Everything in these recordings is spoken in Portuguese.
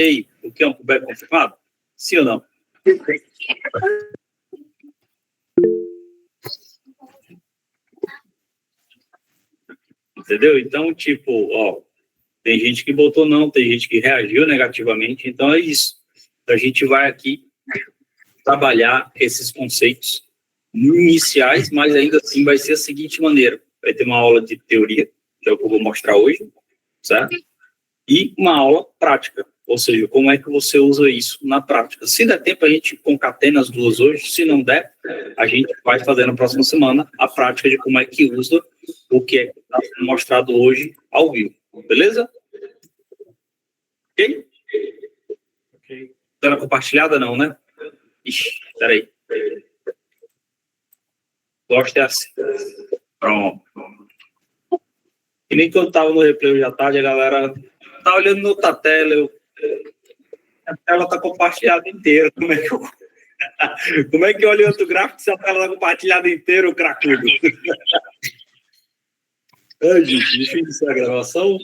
Ei, o que é um pubeco confirmado? Sim ou não? Entendeu? Então, tipo, ó, tem gente que botou não, tem gente que reagiu negativamente, então é isso. A gente vai aqui trabalhar esses conceitos iniciais, mas ainda assim vai ser a seguinte maneira. Vai ter uma aula de teoria, que é o que eu vou mostrar hoje, certo? E uma aula prática, ou seja, como é que você usa isso na prática. Se der tempo, a gente concatena as duas hoje. Se não der, a gente vai fazer na próxima semana a prática de como é que usa o que está sendo mostrado hoje ao vivo. Beleza? Ok? Ok. Tela compartilhada não, né? Ixi, peraí. Gosto é assim. Pronto. E nem quando estava no replay hoje à tarde, a galera tá olhando na outra tela, a tela tá compartilhada inteira. Como é que eu olho outro gráfico se a tela tá compartilhada inteira, o cracudo? Ai, gente, deixa eu iniciar a gravação.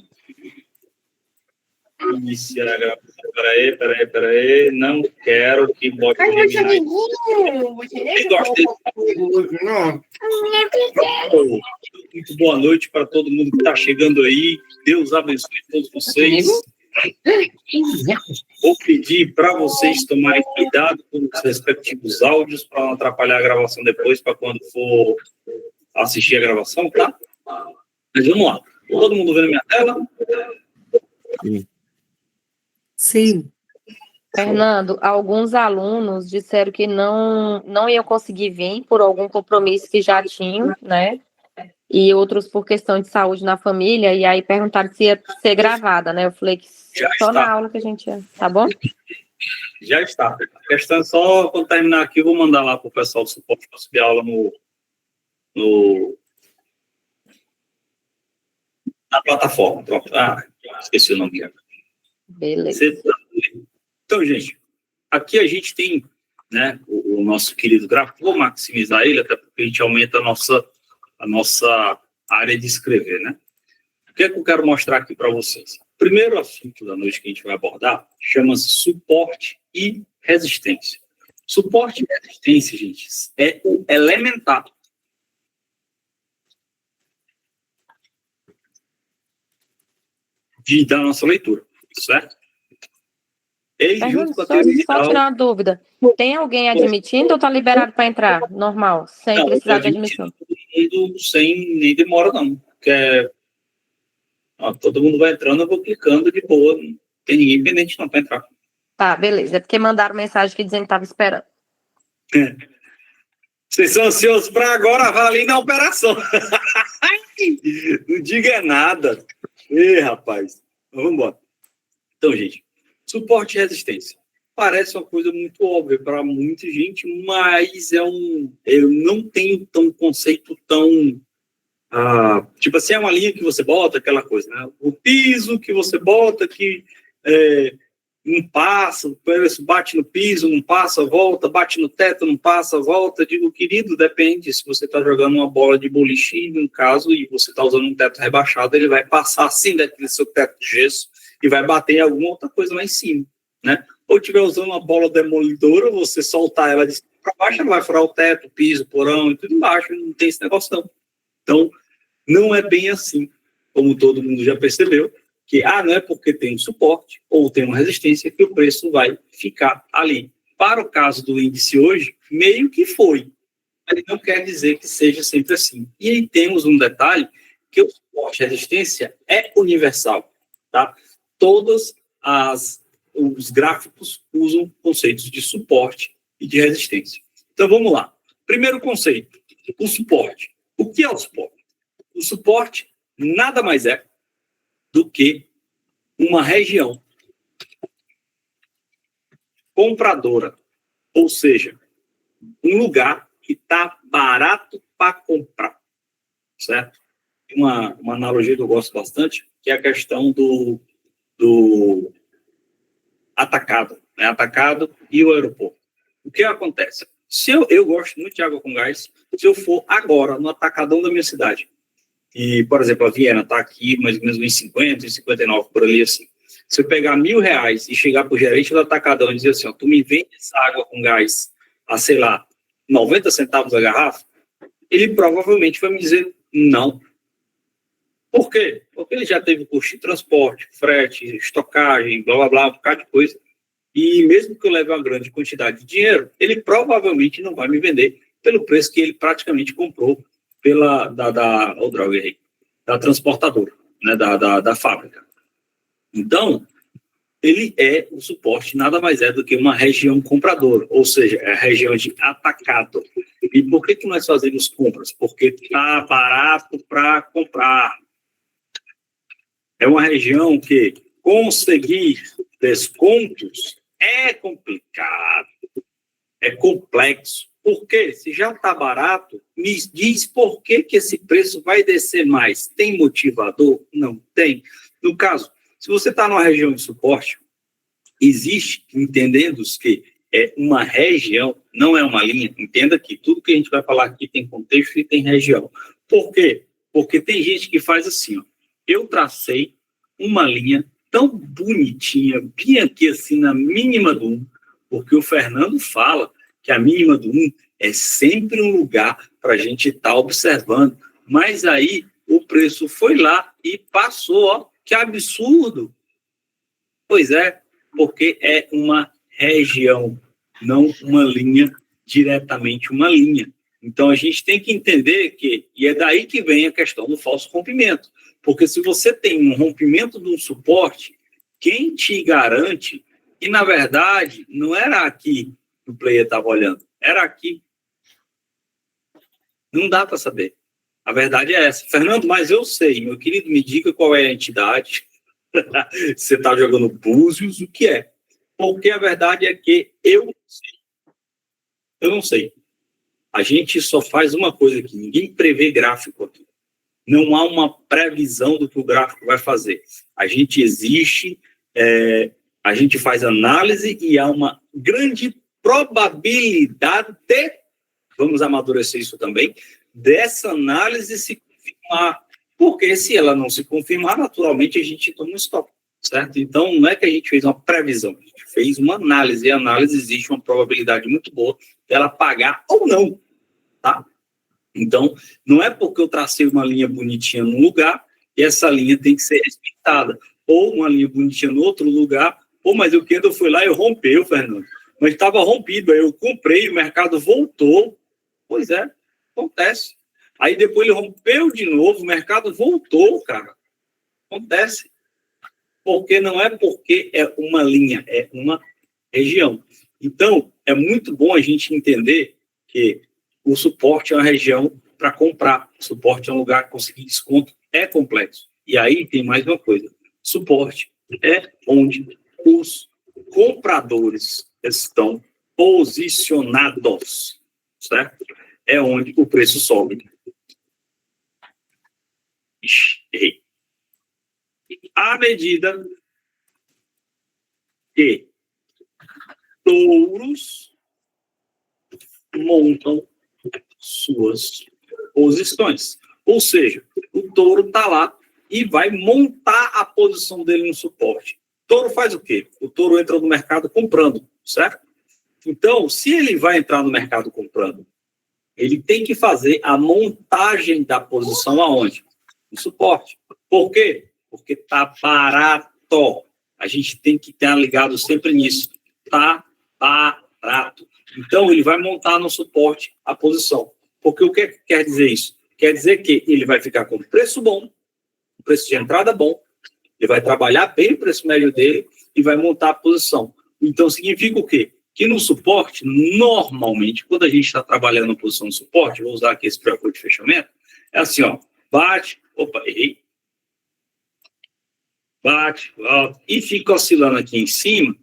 Iniciar a gravação. Peraí. Não quero que bote o Gemini. Quem gosta desse? Não. Muito boa noite para todo mundo que está chegando aí. Deus abençoe todos vocês. Vou pedir para vocês tomarem cuidado com os respectivos áudios para não atrapalhar a gravação depois, para quando for assistir a gravação, tá? Mas vamos lá. Todo mundo vendo minha tela? Sim. Fernando, alguns alunos disseram que não iam conseguir vir por algum compromisso que já tinham, né? E outros por questão de saúde na família, e aí perguntaram se ia ser gravada, né? Eu falei que Já só está. na aula que a gente ia, tá bom? Já está. A questão é só, quando terminar aqui, eu vou mandar lá para o pessoal do suporte para subir a aula na plataforma. Pronto. Ah, esqueci o nome. Beleza. Então, gente, aqui a gente tem, né, o nosso querido gráfico. Vou maximizar ele, até porque a gente aumenta a nossa área de escrever, né? O que é que eu quero mostrar aqui para vocês? O primeiro assunto da noite que a gente vai abordar chama-se suporte e resistência. Suporte e resistência, gente, é o elementar da nossa leitura, certo? Ele, junto com a teoria Só geral, tirar uma dúvida. Tem alguém admitindo ou tá liberado para entrar? Normal, sem precisar de admissão? Sem nem demora, não. Todo mundo vai entrando, eu vou clicando de boa. Não tem ninguém pendente não para entrar. Tá, beleza. É porque mandaram mensagem aqui dizendo que estava esperando. Vocês são ansiosos para agora valer na operação. Não diga nada. Ih, rapaz. Vamos embora. Então, gente, suporte e resistência. Parece uma coisa muito óbvia para muita gente, mas eu não tenho um conceito tão... tipo assim, é uma linha que você bota, aquela coisa, né? O piso que você bota, que não passa, bate no piso, não passa, volta, bate no teto, não passa, volta. Digo, querido, depende. Se você está jogando uma bola de boliche, no caso, e você está usando um teto rebaixado, ele vai passar assim daquele seu teto de gesso e vai bater em alguma outra coisa lá em cima, né? Ou estiver usando uma bola demolidora, você soltar ela de cima para baixo, ela vai furar o teto, o piso, o porão e tudo embaixo. Não tem esse negócio, não. Então, não é bem assim, como todo mundo já percebeu, que não é porque tem um suporte ou tem uma resistência que o preço vai ficar ali. Para o caso do índice hoje, meio que foi. Mas não quer dizer que seja sempre assim. E aí temos um detalhe, que o suporte e a resistência é universal. Tá? Todos os gráficos usam conceitos de suporte e de resistência. Então, vamos lá. Primeiro conceito, o suporte. O que é o suporte? O suporte nada mais é do que uma região compradora, ou seja, um lugar que está barato para comprar, certo? Uma analogia que eu gosto bastante, que é a questão do atacado, né? Atacado e o aeroporto. O que acontece? Se eu gosto muito de água com gás, se eu for agora no atacadão da minha cidade, e, por exemplo, a Viena está aqui mais ou menos em 50, em 59, por ali assim. Se eu pegar R$1.000 e chegar para o gerente do atacadão e dizer assim, ó, tu me vende essa água com gás a, sei lá, 90 centavos a garrafa, ele provavelmente vai me dizer não. Por quê? Porque ele já teve custo de transporte, frete, estocagem, blá, blá, blá, um bocado de coisa. E mesmo que eu leve uma grande quantidade de dinheiro, ele provavelmente não vai me vender pelo preço que ele praticamente comprou da transportadora, né, da fábrica. Então, o suporte nada mais é do que uma região compradora, ou seja, é a região de atacado. E por que nós fazemos compras? Porque está barato para comprar. É uma região que conseguir descontos é complicado, é complexo. Por quê? Se já está barato, me diz por que esse preço vai descer mais. Tem motivador? Não tem. No caso, se você está numa região de suporte, existe, entendendo que é uma região, não é uma linha. Entenda que tudo que a gente vai falar aqui tem contexto e tem região. Por quê? Porque tem gente que faz assim, ó. Eu tracei uma linha tão bonitinha, bem aqui assim, na mínima do 1, porque o Fernando fala que a mínima do 1 é sempre um lugar para a gente estar observando. Mas aí o preço foi lá e passou, ó, que absurdo. Pois é, porque é uma região, não uma linha, diretamente uma linha. Então, a gente tem que entender que, e é daí que vem a questão do falso rompimento, porque se você tem um rompimento de um suporte, quem te garante que, na verdade, não era aqui que o player estava olhando, era aqui. Não dá para saber. A verdade é essa. Fernando, mas eu sei, meu querido, me diga qual é a entidade. Você está jogando búzios, o que é? Porque a verdade é que eu não sei. A gente só faz uma coisa aqui, ninguém prevê gráfico aqui. Não há uma previsão do que o gráfico vai fazer. A gente existe, a gente faz análise e há uma grande probabilidade, vamos amadurecer isso também, dessa análise se confirmar. Porque se ela não se confirmar, naturalmente a gente toma um stop, certo? Então, não é que a gente fez uma previsão, a gente fez uma análise, e a análise existe uma probabilidade muito boa dela pagar ou não, tá? Então, não é porque eu tracei uma linha bonitinha num lugar e essa linha tem que ser respeitada. Ou uma linha bonitinha no outro lugar, mas o Kendall foi lá e rompeu, Fernando. Mas estava rompido, aí eu comprei, o mercado voltou. Pois é, acontece. Aí depois ele rompeu de novo, o mercado voltou, cara. Acontece. Porque não é porque é uma linha, é uma região. Então, é muito bom a gente entender que o suporte é uma região para comprar. O suporte é um lugar que conseguir desconto é complexo. E aí tem mais uma coisa. Suporte é onde os compradores estão posicionados, certo? É onde o preço sobe. Errei. À medida que touros montam suas posições. Ou seja, o touro está lá e vai montar a posição dele no suporte. O touro faz o quê? O touro entra no mercado comprando, certo? Então, se ele vai entrar no mercado comprando, ele tem que fazer a montagem da posição aonde? No suporte. Por quê? Porque está barato. A gente tem que estar ligado sempre nisso. Está barato. Então, ele vai montar no suporte a posição. Porque o que quer dizer isso? Quer dizer que ele vai ficar com preço bom, preço de entrada bom, ele vai trabalhar bem o preço médio dele e vai montar a posição. Então, significa o quê? Que no suporte, normalmente, quando a gente está trabalhando na posição de suporte, vou usar aqui esse preocupante de fechamento, é assim, ó, bate, opa, errei, bate, volta, e fica oscilando aqui em cima,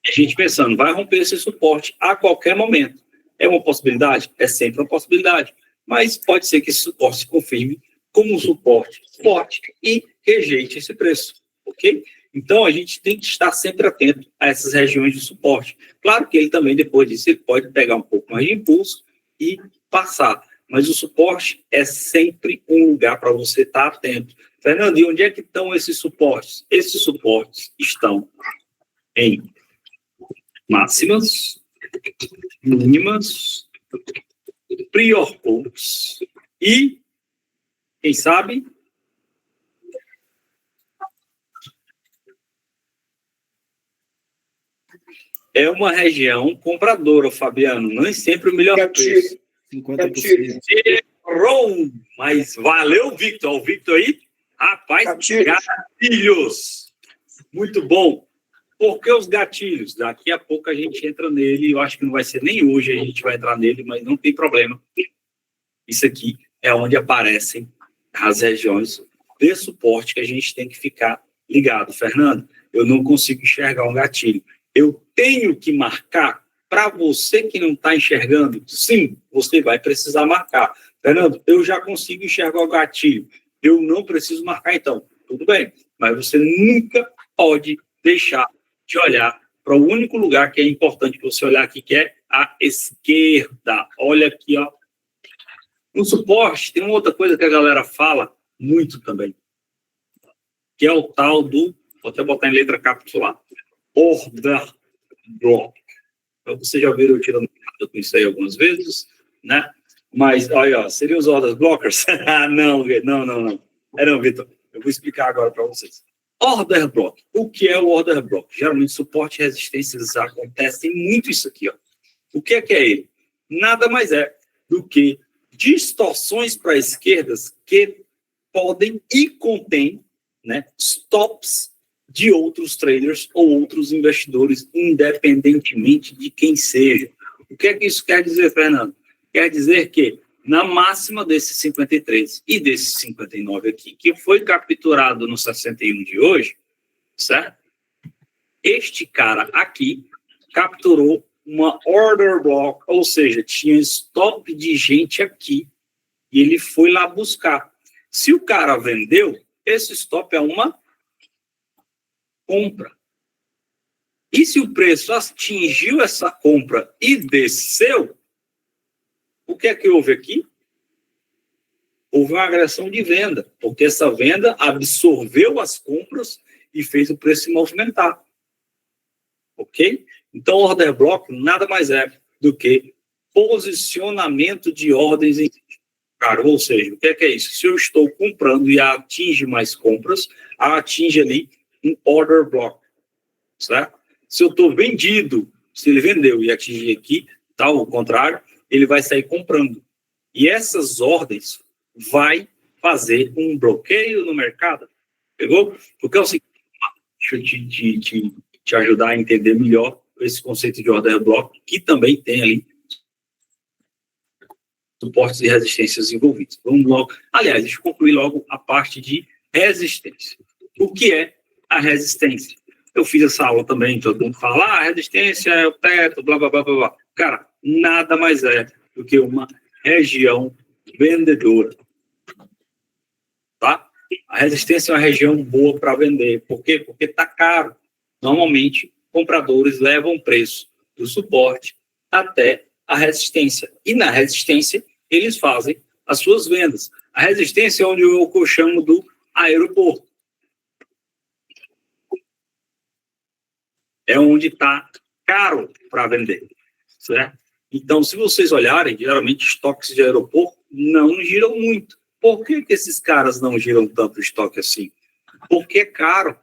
a gente pensando, vai romper esse suporte a qualquer momento. É uma possibilidade? É sempre uma possibilidade. Mas pode ser que esse suporte se confirme como um suporte forte e rejeite esse preço, ok? Então, a gente tem que estar sempre atento a essas regiões de suporte. Claro que ele também, depois disso, ele pode pegar um pouco mais de impulso e passar. Mas o suporte é sempre um lugar para você estar atento. Fernando, e onde é que estão esses suportes? Esses suportes estão em máximas, mínimas, prior points e, quem sabe, é uma região compradora, Fabiano, nem sempre o melhor preço. 50%. Errou, mas valeu, Victor. O Victor aí, rapaz, gatilhos. Muito bom. Por que os gatilhos? Daqui a pouco a gente entra nele. Eu acho que não vai ser nem hoje a gente vai entrar nele, mas não tem problema. Isso aqui é onde aparecem as regiões de suporte que a gente tem que ficar ligado. Fernando, eu não consigo enxergar um gatilho. Eu tenho que marcar. Para você que não está enxergando, sim, você vai precisar marcar. Fernando, eu já consigo enxergar o gatilho. Eu não preciso marcar, então. Tudo bem. Mas você nunca pode deixar de olhar para o único lugar que é importante para você olhar aqui, que é a esquerda. Olha aqui, ó. No suporte, tem uma outra coisa que a galera fala muito também, que é o tal do, vou até botar em letra capitular, order block. Você já viram eu tirando com isso aí algumas vezes, né? Mas, olha, seriam os order blockers? Não. Não, Vitor. Eu vou explicar agora para vocês. Order block. O que é o order block? Geralmente, suporte e resistências acontecem muito isso aqui, ó. O que é ele? Nada mais é do que distorções para esquerdas que podem e contêm, né, stops de outros traders ou outros investidores, independentemente de quem seja. O que é que isso quer dizer, Fernando? Quer dizer que, na máxima desses 53 e desses 59 aqui, que foi capturado no 61 de hoje, certo? Este cara aqui capturou uma order block, ou seja, tinha stop de gente aqui, e ele foi lá buscar. Se o cara vendeu, esse stop é uma compra. E se o preço atingiu essa compra e desceu, o que é que houve aqui? Houve uma agressão de venda, porque essa venda absorveu as compras e fez o preço se movimentar. Ok? Então, order block nada mais é do que posicionamento de ordens em cara, ou seja, o que é isso? Se eu estou comprando e atinge mais compras, atinge ali um order block, certo? Se eu estou vendido, se ele vendeu e atingir aqui, tal, ao contrário, ele vai sair comprando. E essas ordens vai fazer um bloqueio no mercado. Pegou? Porque é o seguinte, deixa eu te ajudar a entender melhor esse conceito de order block, que também tem ali suportes e resistências envolvidos. Vamos logo. Aliás, deixa eu concluir logo a parte de resistência. O que é a resistência? Eu fiz essa aula também, todo mundo fala, a resistência é o teto, blá, blá, blá, blá, blá. Cara, nada mais é do que uma região vendedora. Tá? A resistência é uma região boa para vender. Por quê? Porque está caro. Normalmente, compradores levam o preço do suporte até a resistência. E na resistência, eles fazem as suas vendas. A resistência é onde eu chamo do aeroporto. É onde está caro para vender, certo? Então, se vocês olharem, geralmente estoques de aeroporto não giram muito. Por que esses caras não giram tanto estoque assim? Porque é caro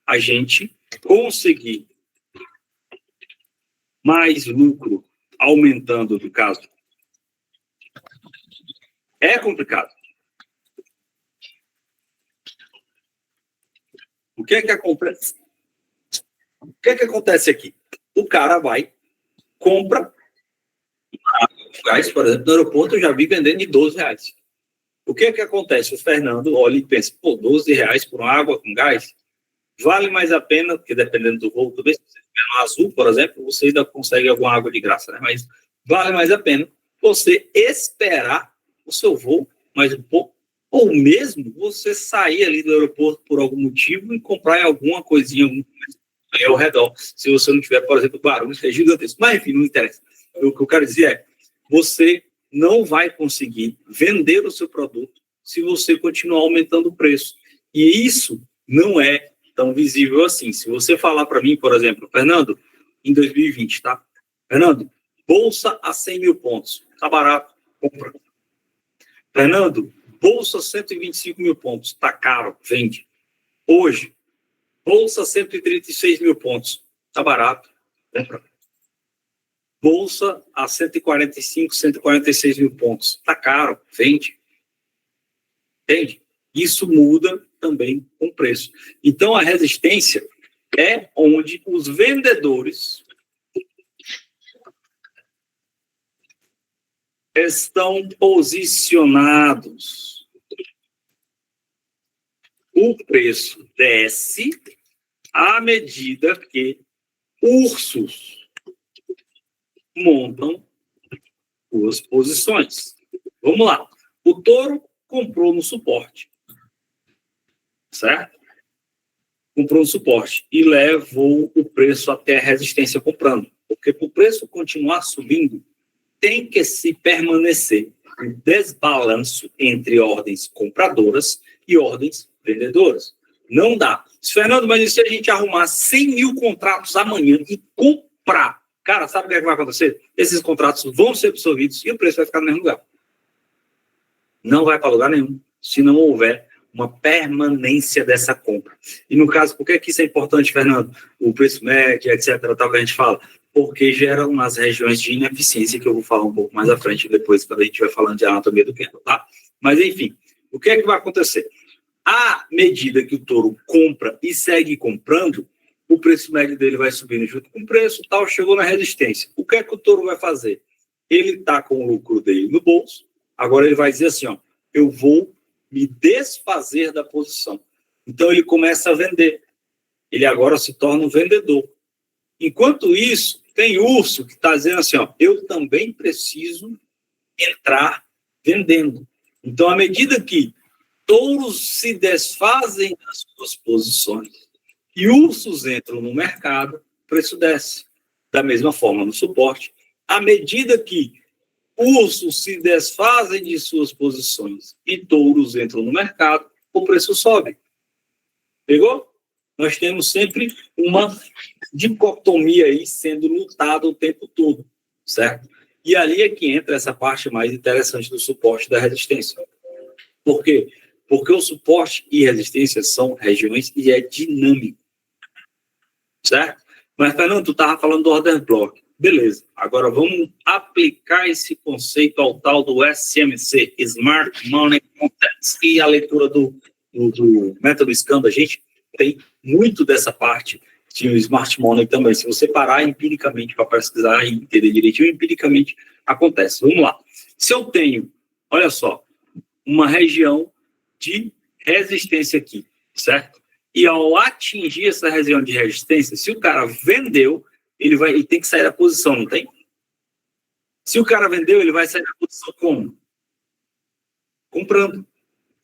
a gente conseguir mais lucro aumentando, no caso. É complicado. O que é que acontece? O que é que acontece aqui? O cara vai, compra gás, por exemplo, no aeroporto eu já vi vendendo de R$12. O que é que acontece? O Fernando olha e pensa, pô, R$12 por uma água com gás? Vale mais a pena, porque dependendo do voo, talvez se você estiver no azul, por exemplo, você ainda consegue alguma água de graça, né? Mas vale mais a pena você esperar o seu voo mais um pouco, ou mesmo você sair ali do aeroporto por algum motivo e comprar alguma coisinha ao redor, se você não tiver, por exemplo, barulho, que é gigantesco. Mas, enfim, não interessa. O que eu quero dizer é, você não vai conseguir vender o seu produto se você continuar aumentando o preço. E isso não é tão visível assim. Se você falar para mim, por exemplo, Fernando, em 2020, tá? Fernando, bolsa a 100 mil pontos. Tá barato, compra. Fernando, bolsa 125 mil pontos. Tá caro, vende. Hoje, bolsa 136 mil pontos. Tá barato, compra. Bolsa a 145, 146 mil pontos. Tá caro, vende. Entende? Isso muda também com o preço. Então, a resistência é onde os vendedores estão posicionados. O preço desce à medida que ursos montam suas posições. Vamos lá. O touro comprou no suporte. Certo? Comprou no suporte e levou o preço até a resistência comprando. Porque para o preço continuar subindo, tem que se permanecer um desbalanço entre ordens compradoras e ordens vendedoras. Não dá. Fernando, mas e se a gente arrumar 100 mil contratos amanhã e comprar? Cara, sabe o que vai acontecer? Esses contratos vão ser absorvidos e o preço vai ficar no mesmo lugar. Não vai para lugar nenhum, se não houver uma permanência dessa compra. E no caso, por que isso é importante, Fernando? O preço médio, etc., tal que a gente fala. Porque geram nas regiões de ineficiência, que eu vou falar um pouco mais à frente depois, quando a gente vai falando de anatomia do candle, tá? Mas, enfim, o que é que vai acontecer? À medida que o touro compra e segue comprando, o preço médio dele vai subindo junto com o preço, tal, chegou na resistência. O que é que o touro vai fazer? Ele está com o lucro dele no bolso, agora ele vai dizer assim, ó, eu vou me desfazer da posição. Então, ele começa a vender. Ele agora se torna um vendedor. Enquanto isso, tem urso que está dizendo assim, ó, eu também preciso entrar vendendo. Então, à medida que touros se desfazem das suas posições e ursos entram no mercado, o preço desce. Da mesma forma no suporte. À medida que ursos se desfazem de suas posições e touros entram no mercado, o preço sobe. Pegou? Nós temos sempre uma dicotomia aí sendo lutada o tempo todo, certo? E ali é que entra essa parte mais interessante do suporte e da resistência. Por quê? Porque o suporte e resistência são regiões e é dinâmico, certo? Mas, Fernando, tu estava falando do order block. Beleza. Agora vamos aplicar esse conceito ao tal do SMC, Smart Money Contracts, e a leitura do método Scanda. A gente tem muito dessa parte de Smart Money também. Se você parar empiricamente para pesquisar e entender direitinho, empiricamente acontece. Vamos lá. Se eu tenho, olha só, uma região de resistência aqui, certo? E ao atingir essa região de resistência, se o cara vendeu, ele tem que sair da posição, não tem? Se o cara vendeu, ele vai sair da posição como? Comprando.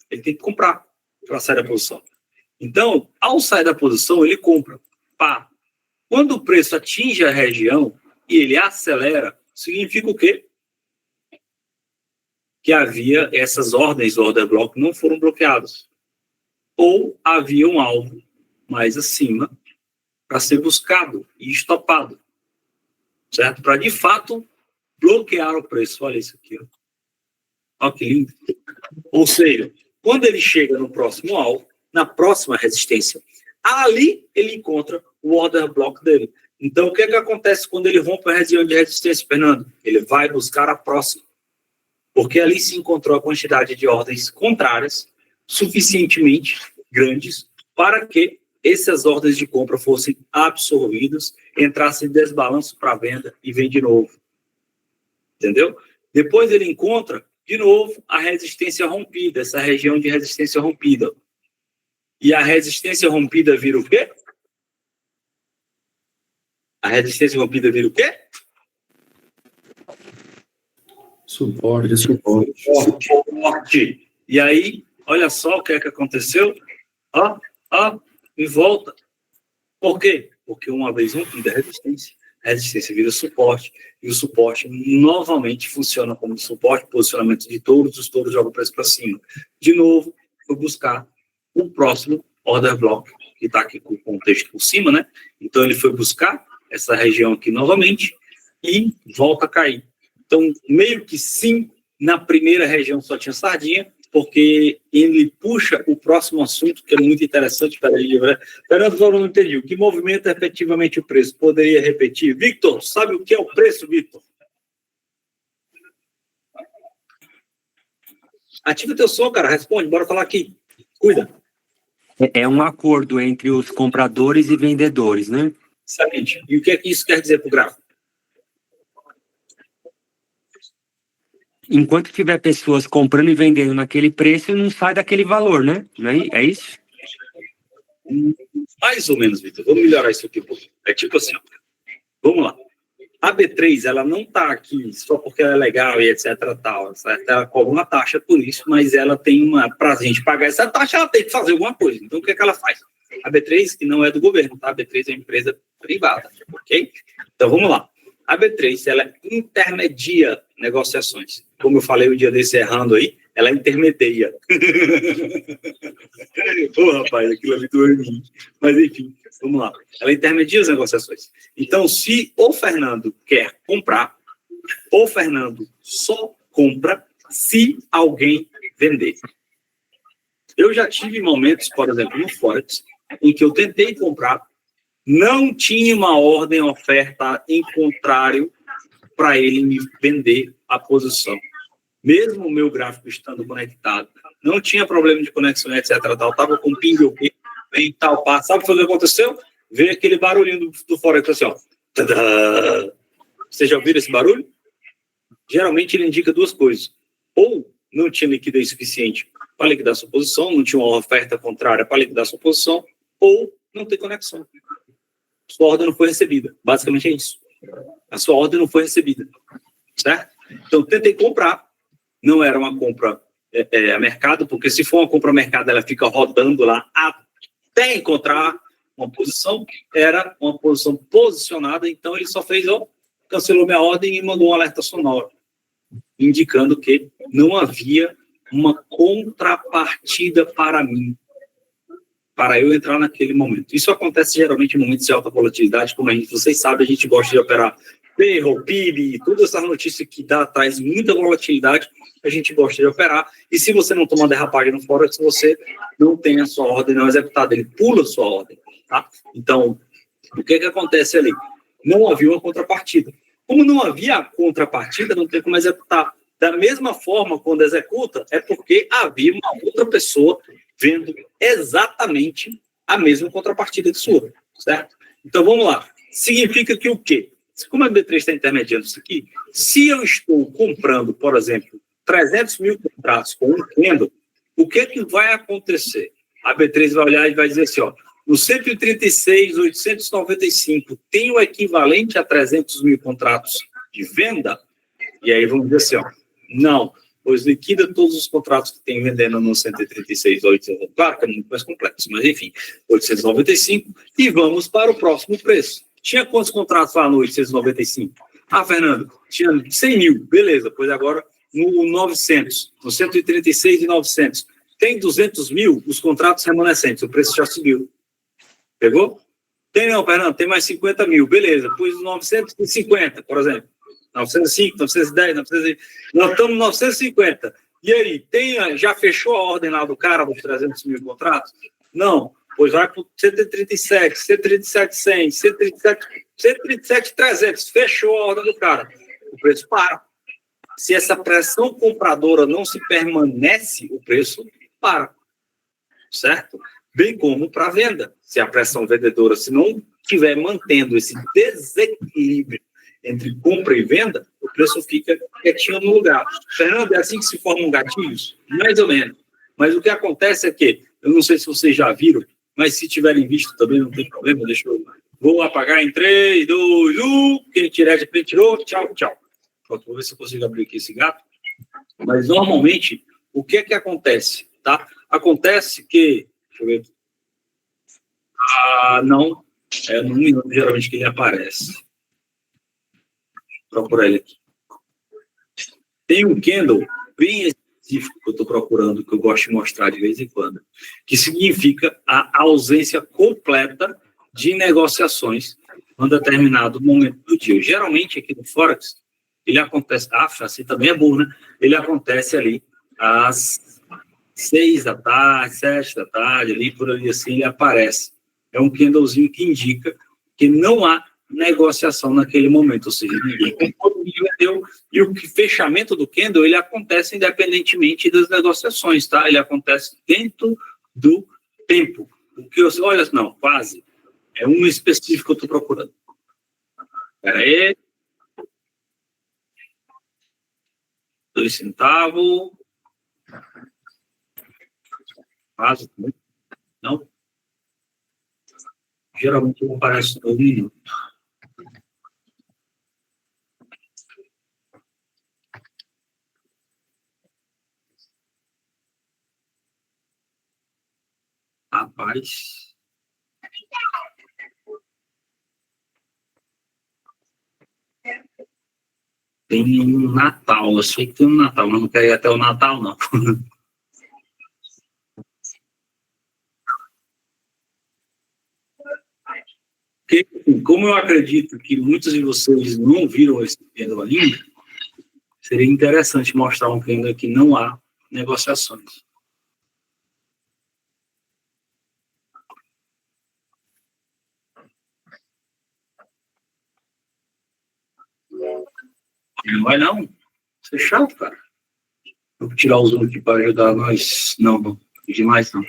Ele tem que comprar para sair da posição. Então, ao sair da posição, ele compra. Pá. Quando o preço atinge a região e ele acelera, significa o quê? Que havia essas ordens do order block não foram bloqueadas. Ou havia um alvo mais acima para ser buscado e estopado, certo? Para, de fato, bloquear o preço. Olha isso aqui, ó. Olha que lindo. Ou seja, quando ele chega no próximo alvo, na próxima resistência, ali ele encontra o order block dele. Então, o que é que acontece quando ele rompe a região de resistência, Fernando? Ele vai buscar a próxima. Porque ali se encontrou a quantidade de ordens contrárias suficientemente grandes para que essas ordens de compra fossem absorvidas, entrassem em desbalanço para venda e vem de novo. Entendeu? Depois ele encontra, de novo, a resistência rompida, essa região de resistência rompida. E a resistência rompida vira o quê? A resistência rompida vira o quê? Suporte. Suporte. E aí, olha só o que é que aconteceu. Ó, e volta. Por quê? Porque uma vez rompida a resistência, resistência vira suporte, e o suporte novamente funciona como suporte, posicionamento de touros, os touros jogam o preço para cima. De novo, vou buscar o próximo order block, que está aqui com o contexto por cima, né? Então, ele foi buscar essa região aqui novamente e volta a cair. Então, meio que sim, na primeira região só tinha sardinha, porque ele puxa o próximo assunto, que é muito interessante. Fernando, eu não entendi. O que movimenta efetivamente o preço? Poderia repetir? Victor, sabe o que é o preço, Victor? Ativa teu som, cara. Responde, bora falar aqui. Cuida. É um acordo entre os compradores e vendedores, né? Exatamente. E o que é que isso quer dizer para o gráfico? Enquanto tiver pessoas comprando e vendendo naquele preço, não sai daquele valor, né? Não é isso? Mais ou menos, Victor. Vamos melhorar isso aqui um pouquinho. É tipo assim, ó. Vamos lá. A B3, ela não está aqui só porque ela é legal e etc. Tal, certo? Ela cobra uma taxa por isso, mas ela tem uma... Para a gente pagar essa taxa, ela tem que fazer alguma coisa. Então, o que é que ela faz? A B3, que não é do governo, tá? A B3 é uma empresa privada, ok? Então, vamos lá. A B3, ela intermedia negociações. Como eu falei o dia desse errando aí, ela intermedia. Pô, rapaz, aquilo ali doeu em mim. Mas, enfim, vamos lá. Ela intermedia as negociações. Então, se o Fernando quer comprar, o Fernando só compra se alguém vender. Eu já tive momentos, por exemplo, no Forex, em que eu tentei comprar, não tinha uma ordem oferta em contrário para ele me vender a posição. Mesmo o meu gráfico estando conectado, não tinha problema de conexão, etc. Estava com ping ok, em tal passo. Sabe o que aconteceu? Veio aquele barulhinho do Forex assim, ó. Tadã! Vocês já ouviram esse barulho? Geralmente ele indica duas coisas. Ou não tinha liquidez suficiente para liquidar sua posição, não tinha uma oferta contrária para liquidar sua posição, ou não tem conexão. Sua ordem não foi recebida. Basicamente é isso. A sua ordem não foi recebida. Certo? Então, tentei comprar. Não era uma compra a mercado, porque se for uma compra a mercado, ela fica rodando lá até encontrar uma posição. Era uma posição posicionada, então ele só fez, cancelou minha ordem e mandou um alerta sonoro, indicando que não havia uma contrapartida para mim, para eu entrar naquele momento. Isso acontece geralmente em momentos de alta volatilidade, como vocês sabem, a gente gosta de operar payroll, PIB, todas essas notícias que traz muita volatilidade, a gente gosta de operar. E se você não toma derrapagem no Forex, você não tem a sua ordem não executada, ele pula a sua ordem. Tá? Então, o que acontece ali? Não havia uma contrapartida. Como não havia a contrapartida, não tem como executar. Da mesma forma, quando executa, é porque havia uma outra pessoa vendo exatamente a mesma contrapartida que sua, certo? Então, vamos lá. Significa que o quê? Como a B3 está intermediando isso aqui, se eu estou comprando, por exemplo, 300 mil contratos com um candle, o que vai acontecer? A B3 vai olhar e vai dizer assim, no 136.895 tem o equivalente a 300 mil contratos de venda? E aí vamos dizer assim, não, pois liquida todos os contratos que tem vendendo no 136.800, claro que é muito mais complexo, mas enfim, 895, e vamos para o próximo preço. Tinha quantos contratos lá no 895? Fernando, tinha 100 mil, beleza, pois agora no 900, no 136.900, tem 200 mil os contratos remanescentes, o preço já subiu. Pegou? Tem não, Fernando, tem mais 50 mil, beleza, pois 950, por exemplo. 905, 910, 910, nós estamos em 950. E aí, já fechou a ordem lá do cara dos 300 mil contratos? Não, pois vai para 137, 137, 100, 137, 300. Fechou a ordem do cara. O preço para. Se essa pressão compradora não se permanece, o preço para. Certo? Bem como para a venda. Se a pressão vendedora, se não estiver mantendo esse desequilíbrio entre compra e venda, o preço fica quietinho no lugar. Fernando, é assim que se formam gatilhos? Mais ou menos. Mas o que acontece é que, eu não sei se vocês já viram, mas se tiverem visto também, não tem problema, vou apagar em 3, 2, 1, quem tirar de frente tirou, tchau, tchau. Pronto, vou ver se eu consigo abrir aqui esse gato. Mas, normalmente, o que acontece? Tá? Acontece que, deixa eu ver, não, é no minuto geralmente que ele aparece. procurar ele aqui. Tem um candle bem específico que eu estou procurando, que eu gosto de mostrar de vez em quando, que significa a ausência completa de negociações em determinado momento do dia. Geralmente, aqui no Forex, ele acontece, assim também é bom, né? Ele acontece ali às 6 da tarde, 7 da tarde, ali por ali assim, ele aparece. É um candlezinho que indica que não há negociação naquele momento, ou seja, ninguém comprou, ninguém vendeu, e o fechamento do candle, ele acontece independentemente das negociações, tá? Ele acontece dentro do tempo. O que eu, olha, não, quase. É um específico que eu estou procurando. Espera aí. 2 centavos. Quase. Não. Geralmente não aparece no minuto. Rapaz. Tem um Natal. Eu sei que tem um Natal, mas não quero ir até o Natal, não. Porque, como eu acredito que muitos de vocês não viram esse candle ainda, seria interessante mostrar um candle que não há negociações. Não vai não. Isso é chato, cara. Vou tirar o zoom aqui para ajudar nós. Não, demais não.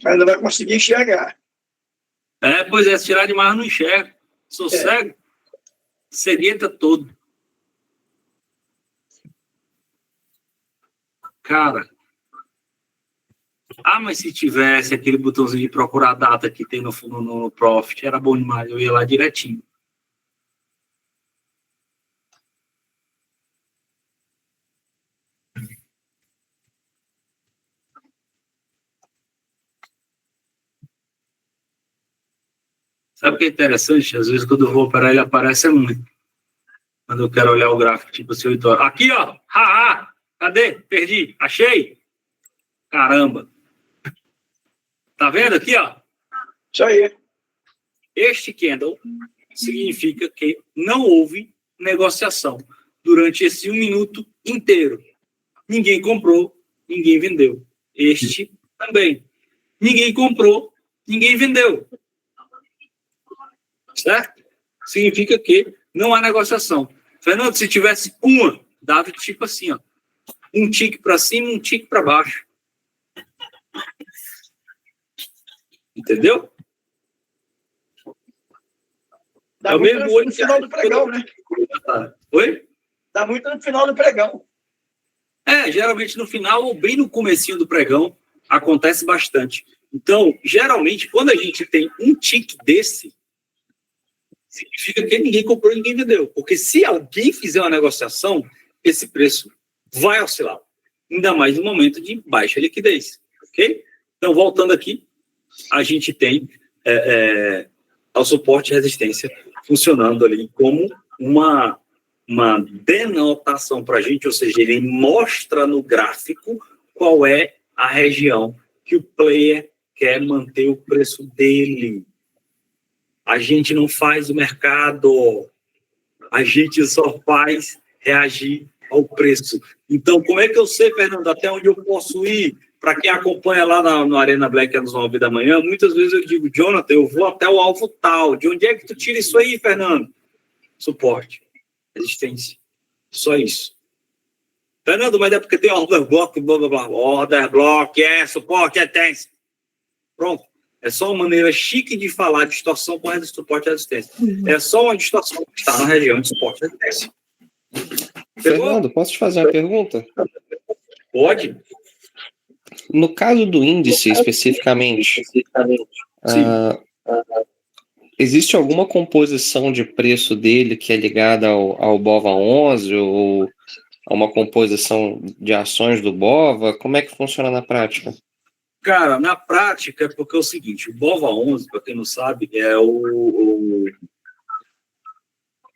Mas não vai conseguir enxergar. Pois é, se tirar demais eu não enxergo. Sou cego. Cegueta todo. Cara. Mas se tivesse aquele botãozinho de procurar data que tem no Profit, era bom demais. Eu ia lá direitinho. Sabe o que é interessante? Às vezes, quando eu vou operar, ele aparece muito. Quando eu quero olhar o gráfico, tipo assim, 8 horas. Aqui, ó! Cadê? Perdi. Achei. Caramba. Tá vendo aqui, ó? Isso aí. Este candle significa que não houve negociação durante esse 1 minuto inteiro. Ninguém comprou, ninguém vendeu. Este também. Ninguém comprou, ninguém vendeu. Certo? Significa que não há negociação. Fernando, se tivesse uma, dava tipo assim, ó. Um tique para cima, um tique para baixo. Entendeu? Dá muito no final do pregão, né? Oi? Dá muito no final do pregão. Geralmente no final ou bem no comecinho do pregão acontece bastante. Então, geralmente, quando a gente tem um tique desse, significa que ninguém comprou e ninguém vendeu. Porque se alguém fizer uma negociação, esse preço vai oscilar. Ainda mais no momento de baixa liquidez. Ok? Então, voltando aqui, a gente tem o suporte e resistência funcionando ali como uma denotação para a gente, ou seja, ele mostra no gráfico qual é a região que o player quer manter o preço dele. A gente não faz o mercado, a gente só faz reagir ao preço. Então, como é que eu sei, Fernando, até onde eu posso ir? Para quem acompanha lá no Arena Black às 9 da manhã, muitas vezes eu digo, Jonathan, eu vou até o alvo tal. De onde é que tu tira isso aí, Fernando? Suporte, resistência, só isso. Fernando, mas é porque tem order block, blá, blá, blá. Order block, suporte, resistência. Pronto. É só uma maneira chique de falar de distorção com suporte e resistência. É só uma distorção que está na região de suporte e resistência. Fernando, posso te fazer uma pergunta? Pode. No caso do índice, especificamente, existe alguma composição de preço dele que é ligada ao BOVA11 ou a uma composição de ações do BOVA? Como é que funciona na prática? Cara, na prática é porque é o seguinte, o BOVA11, para quem não sabe, é o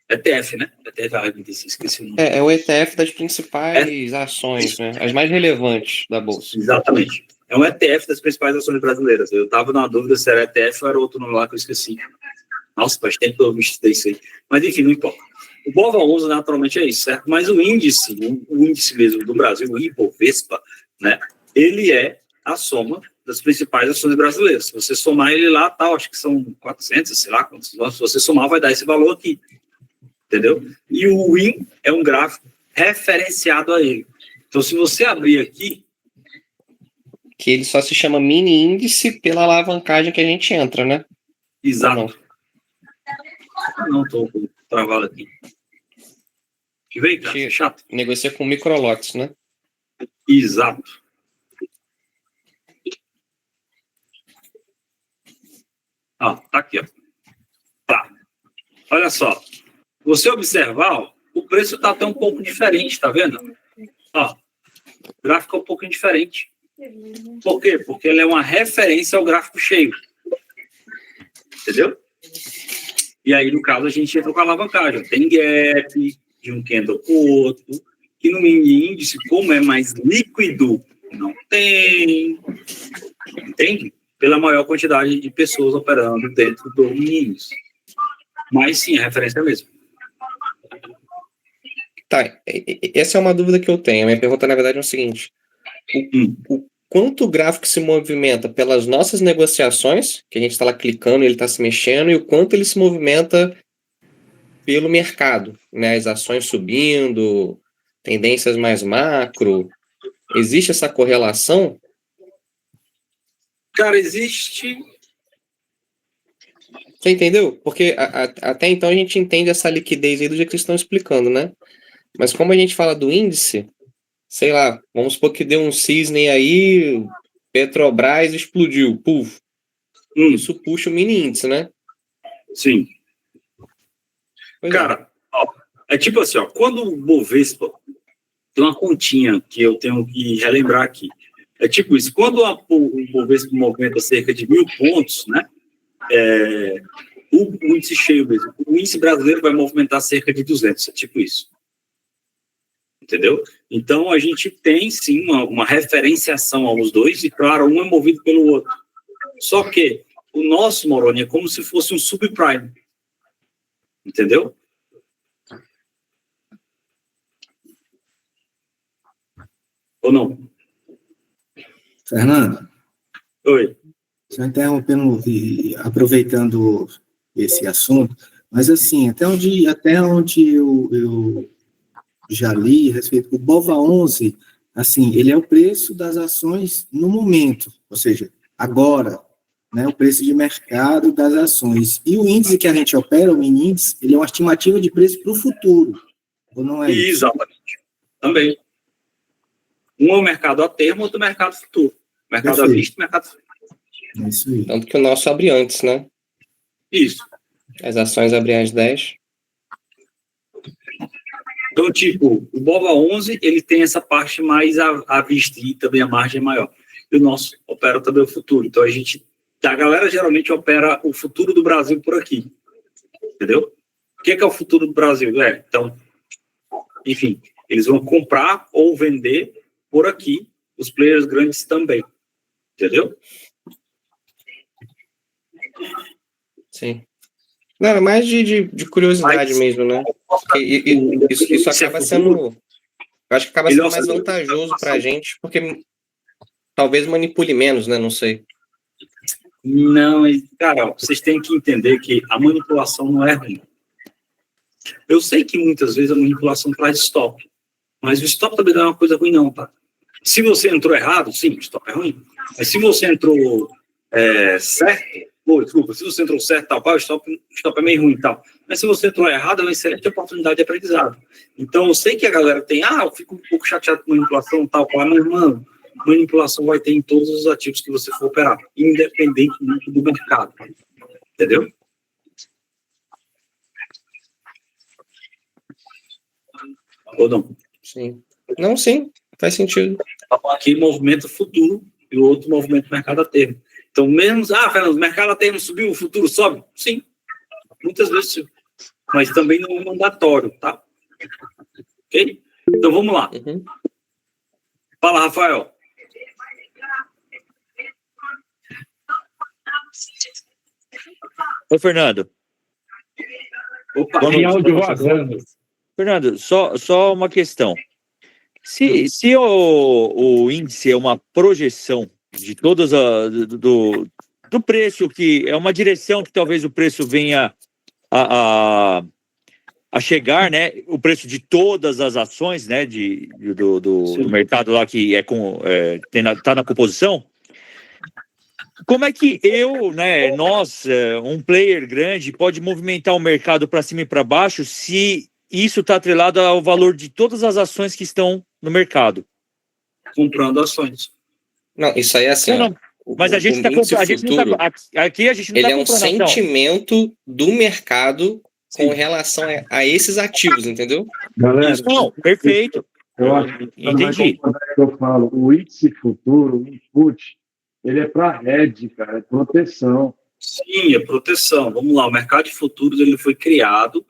ETF, né? ETF, esqueci o nome. É o ETF das principais ações, né? As mais relevantes da Bolsa. Exatamente. É um ETF das principais ações brasileiras. Eu estava na dúvida se era ETF ou era outro nome lá que eu esqueci. Nossa, faz tempo que eu estudei isso aí. Mas, enfim, não importa. O BOVA11 naturalmente é isso, certo? Mas o índice mesmo do Brasil, o Ibovespa, né? Ele é a soma das principais ações brasileiras. Se você somar ele lá, acho que são 400, sei lá quantos. Se você somar, vai dar esse valor aqui. Entendeu? E o WIN é um gráfico referenciado a ele. Então, se você abrir aqui... Que ele só se chama mini índice pela alavancagem que a gente entra, né? Exato. Não estou travado aqui. Que veio, cara? Chato. Negocia com microlotes, né? Exato. Tá aqui, ó. Tá. Olha só. Você observar, o preço está até um pouco diferente, tá vendo? Ó, o gráfico é um pouquinho diferente. Por quê? Porque ele é uma referência ao gráfico cheio. Entendeu? E aí, no caso, a gente entra com a alavancagem. Tem gap de um candle com o outro. Que no mini índice, como é mais líquido, não tem. Entende? Pela maior quantidade de pessoas operando dentro do mini índice. Mas sim, é referência mesmo. Tá, essa é uma dúvida que eu tenho. A minha pergunta, na verdade, é o seguinte. O quanto o gráfico se movimenta pelas nossas negociações, que a gente está lá clicando e ele está se mexendo, e o quanto ele se movimenta pelo mercado, né? As ações subindo, tendências mais macro. Existe essa correlação? Cara, existe... Você entendeu? Porque até então a gente entende essa liquidez aí do jeito que vocês estão explicando, né? Mas como a gente fala do índice, sei lá, vamos supor que deu um cisne aí, Petrobras explodiu, puf. Isso puxa o mini índice, né? Sim. Pois cara, é tipo assim, ó, quando o Bovespa tem uma continha que eu tenho que relembrar aqui. É tipo isso, quando o Bovespa movimenta cerca de 1.000 pontos, né? O índice cheio mesmo. O índice brasileiro vai movimentar cerca de 200, é tipo isso. Entendeu? Então, a gente tem, sim, uma referenciação aos dois, e, claro, um é movido pelo outro. Só que o nosso, Moroni, é como se fosse um subprime. Entendeu? Ou não? Fernando. Oi. Só interrompendo e aproveitando esse assunto, mas assim, até onde eu já li a respeito do BOVA11, assim, ele é o preço das ações no momento, ou seja, agora, né, o preço de mercado das ações. E o índice que a gente opera, o mini índice, ele é uma estimativa de preço para o futuro, ou não é isso? Exatamente. Também. Um é o mercado a termo, outro é o mercado futuro. Mercado à vista e mercado futuro. É isso aí. Tanto que o nosso abre antes, né? Isso. As ações abrem às 10. Então, tipo, o BOVA11, ele tem essa parte mais à vista e também a margem é maior. E o nosso opera também o futuro. Então, a galera geralmente opera o futuro do Brasil por aqui. Entendeu? O que é o futuro do Brasil? Então, enfim, eles vão comprar ou vender por aqui os players grandes também. Entendeu? Sim. Não, é mais de curiosidade mesmo, né? Isso acaba sendo... Eu acho que acaba sendo mais vantajoso para a gente, porque talvez manipule menos, né? Não sei. Não, cara, vocês têm que entender que a manipulação não é ruim. Eu sei que muitas vezes a manipulação traz stop, mas o stop também não é uma coisa ruim, não, tá? Se você entrou errado, sim, o stop é ruim. Mas se você entrou certo, desculpa, se você entrou certo, tal, o stop é meio ruim e tal. Mas se você entrou errado, é uma excelente oportunidade de aprendizado. Então, eu sei que a galera tem, eu fico um pouco chateado com manipulação, tal, mas, mano, manipulação vai ter em todos os ativos que você for operar, independentemente do mercado. Entendeu? Ou não? Sim. Não, sim. Faz sentido. Aqui, movimento futuro e o outro movimento mercado a termo. Então, mesmo... Fernando, o mercado a termo subiu, o futuro sobe? Sim. Muitas vezes sim. mas também não é mandatório, tá? Ok? Então vamos lá. Fala, Rafael. Oi, Fernando. Opa, Tem áudio vazando. Fernando, só uma questão. Se o índice é uma projeção de todas do preço, que é uma direção que talvez o preço venha a chegar, né? O preço de todas as ações, né? Do mercado lá que tá na composição. Como é que nós, um player grande, pode movimentar o mercado para cima e para baixo se isso está atrelado ao valor de todas as ações que estão no mercado? Comprando ações. Não, isso aí é assim. Não. Mas a gente está comprando. Aqui a gente não ele tá é um comprando sentimento do mercado com relação a esses ativos, entendeu? Galera, Não, perfeito. eu acho que Entendi. eu falo, o índice futuro, o input, ele é para hedge, cara, é proteção. Sim, é proteção. Vamos lá, o mercado de futuros ele foi criado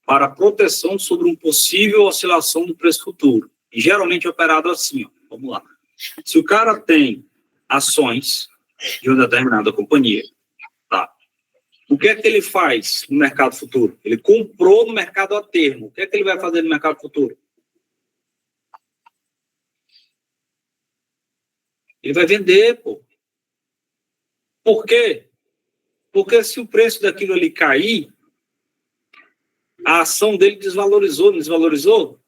para proteção sobre uma possível oscilação do preço futuro. E geralmente é operado assim, ó. Vamos lá. Se o cara tem ações de uma determinada companhia, tá? O que é que ele faz no mercado futuro? Ele comprou no mercado a termo. O que é que ele vai fazer no mercado futuro? Ele vai vender, pô. Por quê? Porque se o preço daquilo ali cair, a ação dele desvalorizou, não desvalorizou?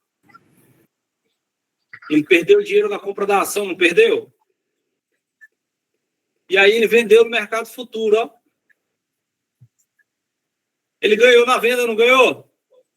Ele perdeu dinheiro na compra da ação, não perdeu? E aí ele vendeu no mercado futuro, ó. Ele ganhou na venda, não ganhou?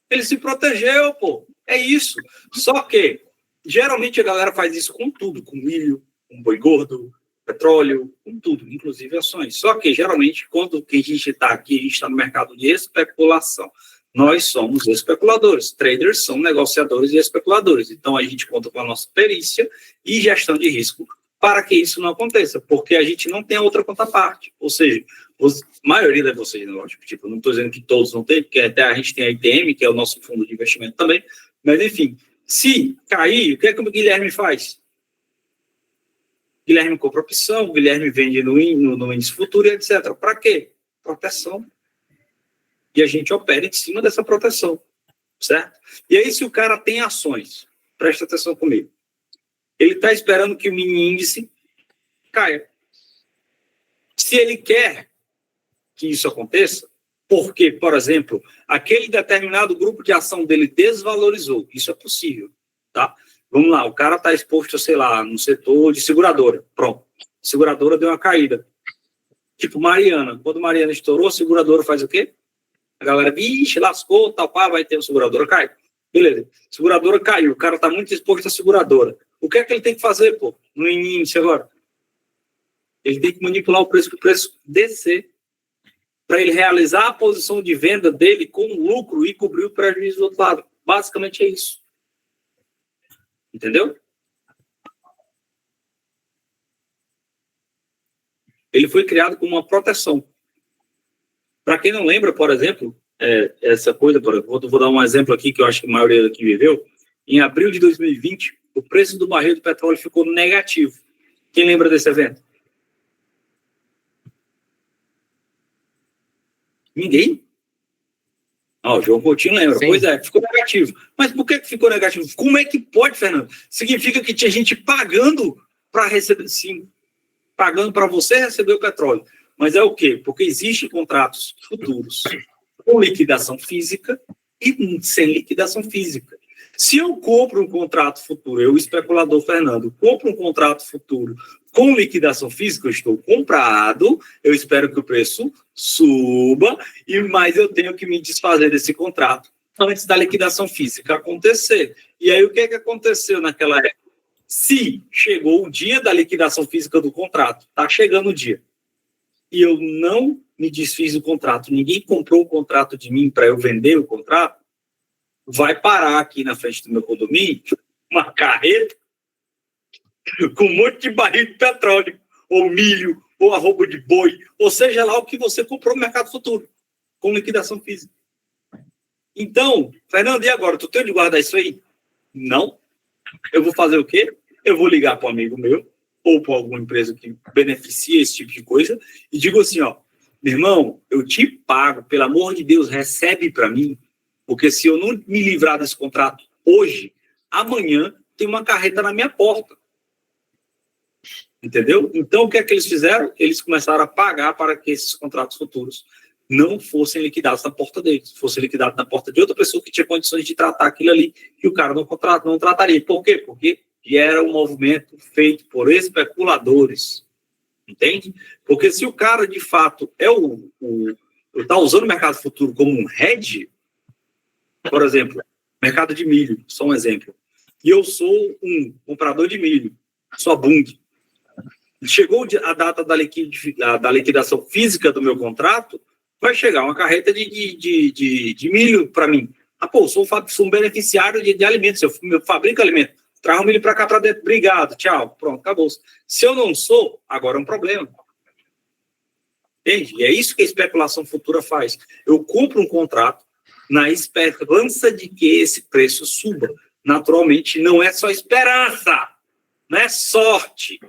Ele se protegeu, pô. É isso. Só que, geralmente a galera faz isso com tudo, com milho, com boi gordo, petróleo, com tudo, inclusive ações. Só que, geralmente, quando a gente está aqui, a gente está no mercado de especulação. Nós somos especuladores. Traders são negociadores e especuladores. Então, a gente conta com a nossa perícia e gestão de risco para que isso não aconteça, porque a gente não tem a outra contraparte. Ou seja, a maioria de vocês, lógico, tipo, não estou dizendo que todos não têm, porque até a gente tem a ITM, que é o nosso fundo de investimento também, mas, enfim, se cair, o que é que o Guilherme faz? Guilherme compra opção, o Guilherme vende no índice futuro, etc. Para quê? Proteção. E a gente opera em cima dessa proteção, certo? E aí, se o cara tem ações, presta atenção comigo, ele está esperando que o mini índice caia. Se ele quer que isso aconteça, porque, por exemplo, aquele determinado grupo de ação dele desvalorizou, isso é possível, tá? Vamos lá, o cara está exposto, sei lá, no setor de seguradora. Pronto, seguradora deu uma caída. Tipo Mariana. Quando Mariana estourou, a seguradora faz o quê? A galera, vixe, lascou, tal, pá, vai ter uma seguradora, cai. Beleza, seguradora caiu, o cara está muito exposto à seguradora. O que é que ele tem que fazer, pô, no índice agora? Ele tem que manipular o preço para o preço descer, para ele realizar a posição de venda dele com lucro e cobrir o prejuízo do outro lado. Basicamente é isso. Entendeu? Ele foi criado como uma proteção. Para quem não lembra, por exemplo, essa coisa, vou dar um exemplo aqui que eu acho que a maioria daqui viveu. Em abril de 2020, o preço do barril do petróleo ficou negativo. Quem lembra desse evento? Ninguém? O João Coutinho lembra. Sim. Pois é, ficou negativo. Mas por que ficou negativo? Como é que pode, Fernando? Significa que tinha gente pagando para receber, sim, pagando para você receber o petróleo. Mas é o quê? Porque existem contratos futuros com liquidação física e sem liquidação física. Se eu compro um contrato futuro, eu, especulador Fernando, compro um contrato futuro com liquidação física, eu estou comprado, eu espero que o preço suba, mas eu tenho que me desfazer desse contrato antes da liquidação física acontecer. E aí o que aconteceu naquela época? Se chegou o dia da liquidação física do contrato, está chegando o dia, e eu não me desfiz do contrato, ninguém comprou o contrato de mim para eu vender o contrato, vai parar aqui na frente do meu condomínio uma carreta com um monte de barril de petróleo, ou milho, ou arroba de boi, ou seja lá o que você comprou no mercado futuro, com liquidação física. Então, Fernando, e agora? Tu tem de guardar isso aí? Não. Eu vou fazer o quê? Eu vou ligar para um amigo meu ou para alguma empresa que beneficia esse tipo de coisa e digo assim, ó, meu irmão, eu te pago, pelo amor de Deus, recebe para mim, porque se eu não me livrar desse contrato hoje, amanhã tem uma carreta na minha porta. Entendeu? Então, o que é que eles fizeram? Eles começaram a pagar para que esses contratos futuros não fossem liquidados na porta deles, fossem liquidados na porta de outra pessoa que tinha condições de tratar aquilo ali, que o cara não trataria. Por quê? Porque era um movimento feito por especuladores. Entende? Porque se o cara, de fato, está usando o mercado futuro como um hedge, por exemplo, mercado de milho, só um exemplo, e eu sou um comprador de milho, sou a Bund, chegou a data da liquidação física do meu contrato, vai chegar uma carreta de milho para mim. Ah, pô, sou um beneficiário de alimentos, eu fabrico alimento. Traz o milho para cá para dentro. Obrigado, tchau. Pronto, acabou. Se eu não sou, agora é um problema. Entende? E é isso que a especulação futura faz. Eu compro um contrato na esperança de que esse preço suba. Naturalmente, não é só esperança, não é sorte,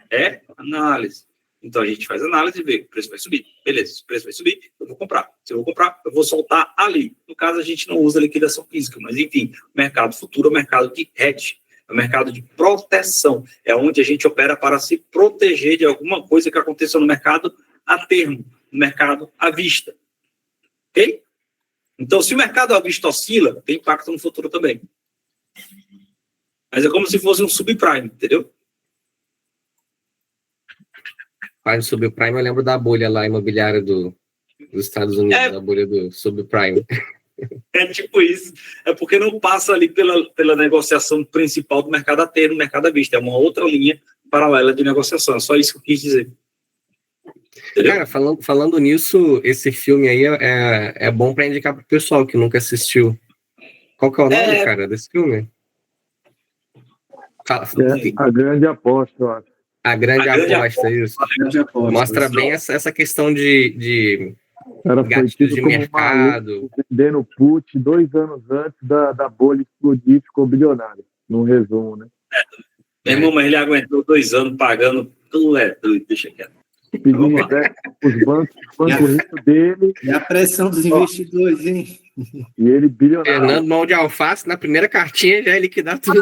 é análise. Então, a gente faz análise e vê, o preço vai subir. Beleza, se o preço vai subir, eu vou comprar. Se eu vou comprar, eu vou soltar ali. No caso, a gente não usa liquidação física, mas, enfim, o mercado futuro é o mercado de hedge, é o mercado de proteção. É onde a gente opera para se proteger de alguma coisa que aconteça no mercado a termo, no mercado à vista. Ok? Então, se o mercado à vista oscila, tem impacto no futuro também. Mas é como se fosse um subprime, entendeu? Para o subprime, eu lembro da bolha lá imobiliária dos Estados Unidos, da bolha do subprime. É tipo isso. É porque não passa ali pela negociação principal do mercado a termo, mercado à vista. É uma outra linha paralela de negociação. É só isso que eu quis dizer. Entendeu? Cara, falando nisso, esse filme aí é bom para indicar pro pessoal que nunca assistiu. Qual que é o nome, cara, desse filme? A Grande Aposta, eu acho. A Grande Aposta, isso. Mostra bem essa questão de gatilhos de mercado. Vendendo put 2 anos antes da bolha explodir, ficou bilionário. Num resumo, né? Meu irmão, mas ele aguentou 2 anos pagando. Tu é doido, deixa quieto. Pedindo os bancos ricos dele. E a pressão dos investidores, hein? E ele bilionário. Fernando Mão de Alface, na primeira cartinha, já ia liquidar tudo.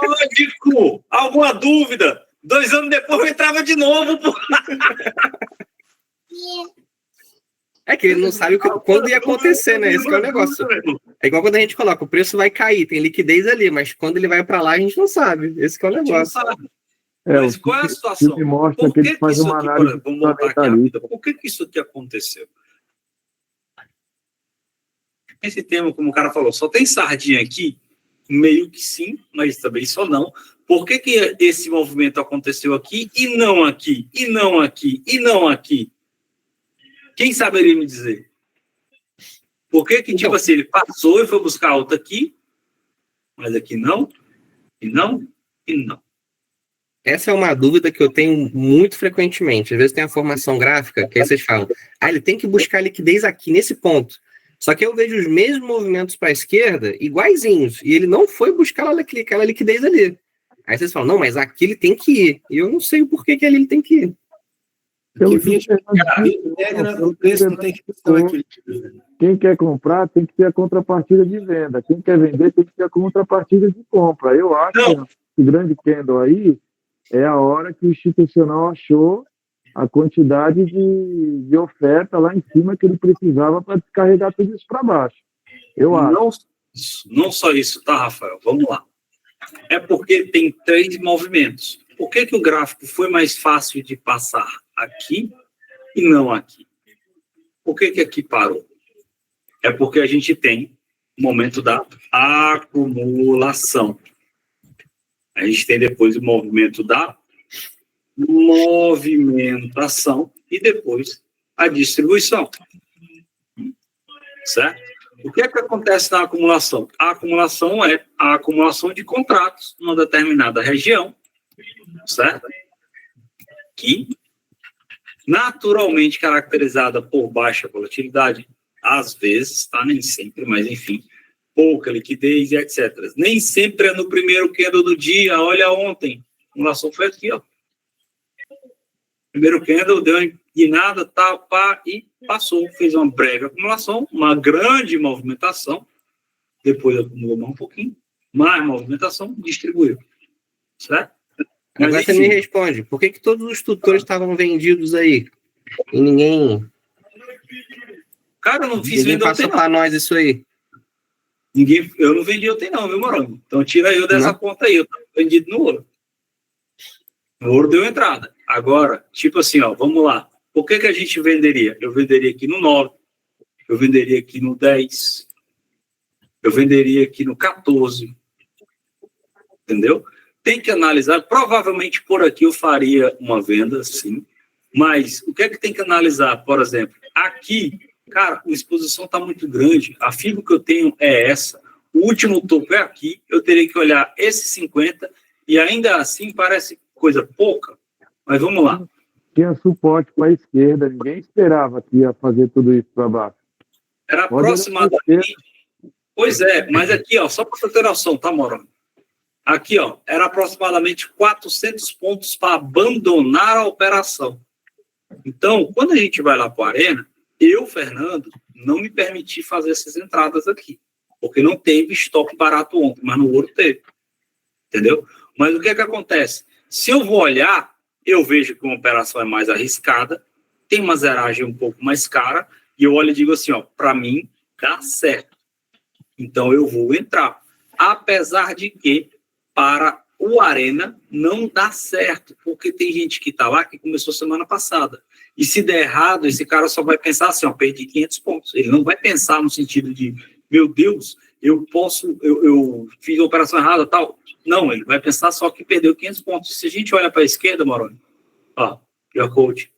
Lógico! Alguma dúvida? 2 anos depois eu entrava de novo. Pô. É que ele não sabe quando ia acontecer, né? Esse que é o negócio. É igual quando a gente coloca, o preço vai cair, tem liquidez ali, mas quando ele vai para lá, a gente não sabe. Esse que é o negócio. Mas qual é a situação? Mostra Por que ele faz isso uma aqui, análise vamos montar aqui a vida? Por que isso aqui aconteceu? Esse tema, como o cara falou, só tem sardinha aqui? Meio que sim, mas também só não. Por que esse movimento aconteceu aqui e não aqui? E não aqui? E não aqui? Quem saberia me dizer? Por que tipo assim, ele passou e foi buscar outra aqui, mas aqui não, e não, e não? Essa é uma dúvida que eu tenho muito frequentemente. Às vezes tem a formação gráfica, que aí vocês falam, ele tem que buscar liquidez aqui, nesse ponto. Só que eu vejo os mesmos movimentos para a esquerda, iguaizinhos, e ele não foi buscar aquela liquidez ali. Aí vocês falam, não, mas aqui ele tem que ir. E eu não sei o porquê que ali ele tem que ir. Quem quer comprar tem que ter a contrapartida de venda. Quem quer vender tem que ter a contrapartida de compra. Eu acho que o grande candle aí é a hora que o institucional achou a quantidade de oferta lá em cima que ele precisava para descarregar tudo isso para baixo. Eu acho. Não só isso, tá, Rafael? Vamos lá. É porque tem 3 movimentos. Por que o gráfico foi mais fácil de passar aqui e não aqui? Por que aqui parou? É porque a gente tem o momento da acumulação. A gente tem depois o movimento da movimentação e depois a distribuição. Certo? O que acontece na acumulação? A acumulação é a acumulação de contratos numa determinada região, certo? Que naturalmente caracterizada por baixa volatilidade, às vezes, tá? Nem sempre, mas enfim, pouca liquidez e etc. Nem sempre é no primeiro candle do dia. Olha ontem, a acumulação foi aqui, ó. Primeiro candle deu uma guinada, tal, pá, e passou, fez uma breve acumulação, uma grande movimentação, depois acumulou mais um pouquinho, mais movimentação, distribuiu. Certo? Agora Mas, você me responde, por que todos os tutores estavam vendidos aí? E ninguém cara, eu não fiz venda ontem, passou não. para nós isso aí. Eu não vendi ontem, não, viu, Morongo? Então tira eu dessa conta aí, eu tô vendido no ouro. O ouro deu entrada. Agora, tipo assim, ó, vamos lá. Por que a gente venderia? Eu venderia aqui no 9, eu venderia aqui no 10, eu venderia aqui no 14. Entendeu? Tem que analisar. Provavelmente por aqui eu faria uma venda, sim. Mas o que é que tem que analisar? Por exemplo, aqui, cara, a exposição está muito grande. A FIBO que eu tenho é essa. O último topo é aqui. Eu teria que olhar esse 50 e ainda assim parece coisa pouca. Mas vamos lá. Tinha suporte para a esquerda. Ninguém esperava que ia fazer tudo isso para baixo. Era aproximadamente... Pois é, mas aqui, ó, só para você ter noção, tá, Morão? Aqui, ó, era aproximadamente 400 pontos para abandonar a operação. Então, quando a gente vai lá para a Arena, eu, Fernando, não me permiti fazer essas entradas aqui, porque não teve estoque barato ontem, mas no ouro teve. Entendeu? Mas o que é que acontece? Se eu vou olhar, eu vejo que uma operação é mais arriscada, tem uma zeragem um pouco mais cara, e eu olho e digo assim, ó, para mim, dá certo. Então, eu vou entrar. Apesar de que, para o Arena, não dá certo, porque tem gente que está lá que começou semana passada. E se der errado, esse cara só vai pensar assim, ó, perdi 500 pontos. Ele não vai pensar no sentido de, meu Deus, eu fiz a operação errada, tal. Não, ele vai pensar só que perdeu 500 pontos. Se a gente olha para a esquerda, Moroni, ó, Pure Code,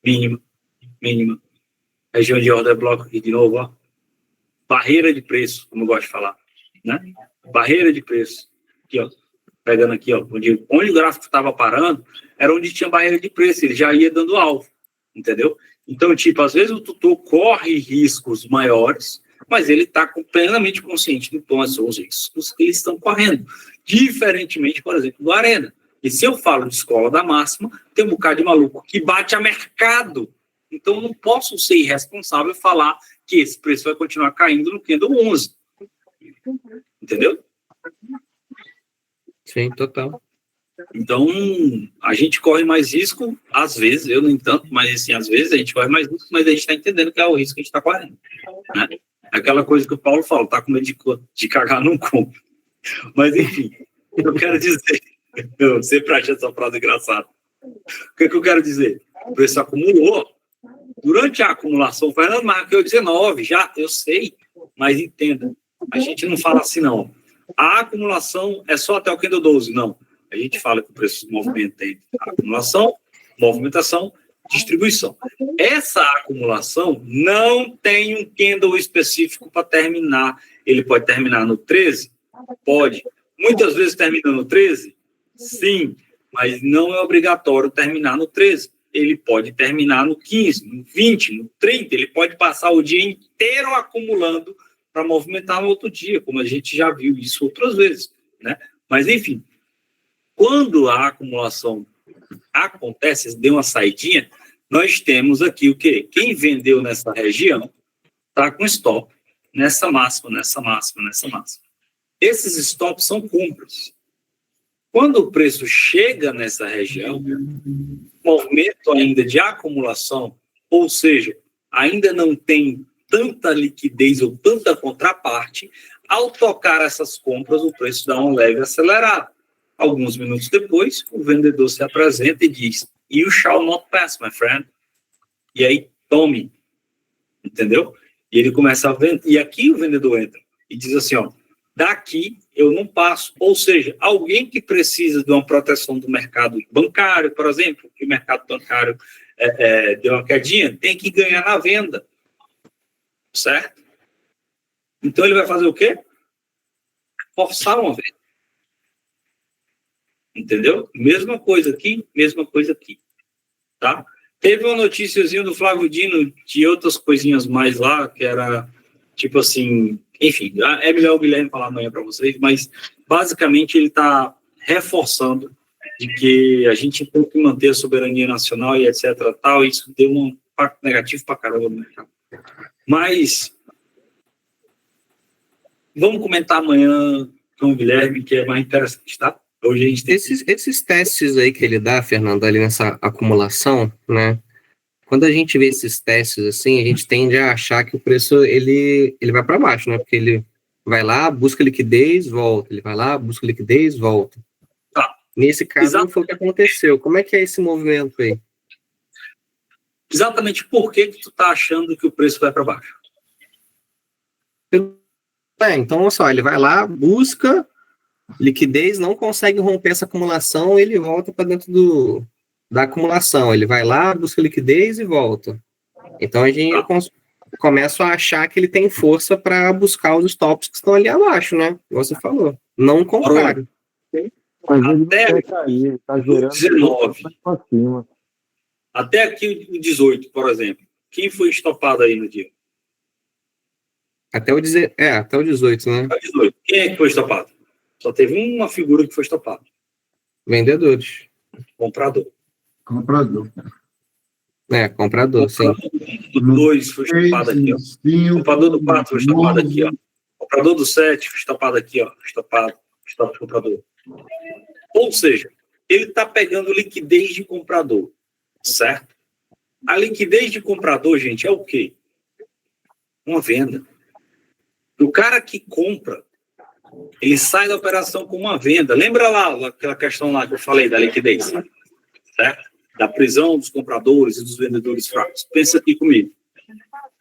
mínima, região de order block aqui de novo, ó, barreira de preço, como eu gosto de falar, né? Barreira de preço, aqui, ó, pegando aqui, ó, onde o gráfico estava parando, era onde tinha barreira de preço, ele já ia dando alvo, entendeu? Então, tipo, às vezes o tutor corre riscos maiores, mas ele está plenamente consciente de quais são os riscos que eles estão correndo, diferentemente, por exemplo, do Arena. E se eu falo de escola da máxima, tem um bocado de maluco que bate a mercado, então eu não posso ser irresponsável e falar que esse preço vai continuar caindo no candle 11. Entendeu? Sim, total. Então, a gente corre mais risco, às vezes, eu nem tanto, mas assim, às vezes a gente corre mais risco, mas a gente está entendendo que é o risco que a gente está correndo. Né? Aquela coisa que o Paulo fala, tá com medo de cagar, não compra. Mas, enfim, eu quero dizer, eu sempre achei essa frase engraçada. O que eu quero dizer? O preço acumulou. Durante a acumulação, o Fernando marcou 19, já, eu sei, mas entenda, a gente não fala assim, não. A acumulação é só até o candle 12, não. A gente fala que o preço se movimenta entre acumulação, movimentação, distribuição. Essa acumulação não tem um candle específico para terminar. Ele pode terminar no 13? Pode. Muitas vezes termina no 13? Sim, mas não é obrigatório terminar no 13. Ele pode terminar no 15, no 20, no 30, ele pode passar o dia inteiro acumulando para movimentar no outro dia, como a gente já viu isso outras vezes, né? Mas, enfim, quando a acumulação acontece, deu uma saidinha, nós temos aqui o quê? Quem vendeu nessa região está com stop nessa máxima. Esses stops são compras. Quando o preço chega nessa região, movimento ainda de acumulação, ou seja, ainda não tem tanta liquidez ou tanta contraparte, ao tocar essas compras, o preço dá um leve acelerado. Alguns minutos depois, o vendedor se apresenta e diz, "You shall not pass, my friend." E aí, tome. Entendeu? E ele começa a vender. E aqui o vendedor entra e diz assim, ó, daqui eu não passo. Ou seja, alguém que precisa de uma proteção do mercado bancário, por exemplo, que o mercado bancário deu uma quedinha, tem que ganhar na venda. Certo? Então ele vai fazer o quê? Forçar uma venda. Entendeu? Mesma coisa aqui. Tá? Teve uma noticiazinha do Flávio Dino de outras coisinhas mais lá, que era tipo assim, enfim, é melhor o Guilherme falar amanhã para vocês, mas basicamente ele está reforçando de que a gente tem que manter a soberania nacional e etc. Tal, e isso deu um impacto negativo para caramba no mercado. Mas vamos comentar amanhã com o Guilherme, que é mais interessante, tá? Hoje a gente tem Esses testes aí que ele dá, Fernando, ali nessa acumulação, né? Quando a gente vê esses testes assim, a gente tende a achar que o preço ele vai para baixo, né? Porque ele vai lá, busca liquidez, volta. Ele vai lá, busca liquidez, volta. Tá. Nesse caso, não foi o que aconteceu. Como é que é esse movimento aí? Exatamente por que tu tá achando que o preço vai para baixo? Então, olha só, ele vai lá, busca liquidez, não consegue romper essa acumulação, ele volta para dentro da acumulação. Ele vai lá, busca liquidez e volta. Então, a gente começa a achar que ele tem força para buscar os stops que estão ali abaixo, né? Como você falou. Não o contrário. Mas ele Até vai cair, ele tá gerando 19. para cima. Até aqui o 18, por exemplo. Quem foi estopado aí no dia? Até o 18, né? Até o 18. Quem é que foi estopado? Só teve uma figura que foi estopada. Vendedores. Comprador. Comprador. Comprador, sim. Do 2 foi estopado aqui, ó. Comprador do 4 foi estopado aqui, ó. Comprador do 7 foi estopado aqui, ó. Estopado. Stop comprador. Ou seja, ele está pegando liquidez de comprador. Certo? A liquidez de comprador, gente, é o quê? Uma venda. O cara que compra, ele sai da operação com uma venda. Lembra lá aquela questão lá que eu falei da liquidez? Certo? Da prisão dos compradores e dos vendedores fracos. Pensa aqui comigo.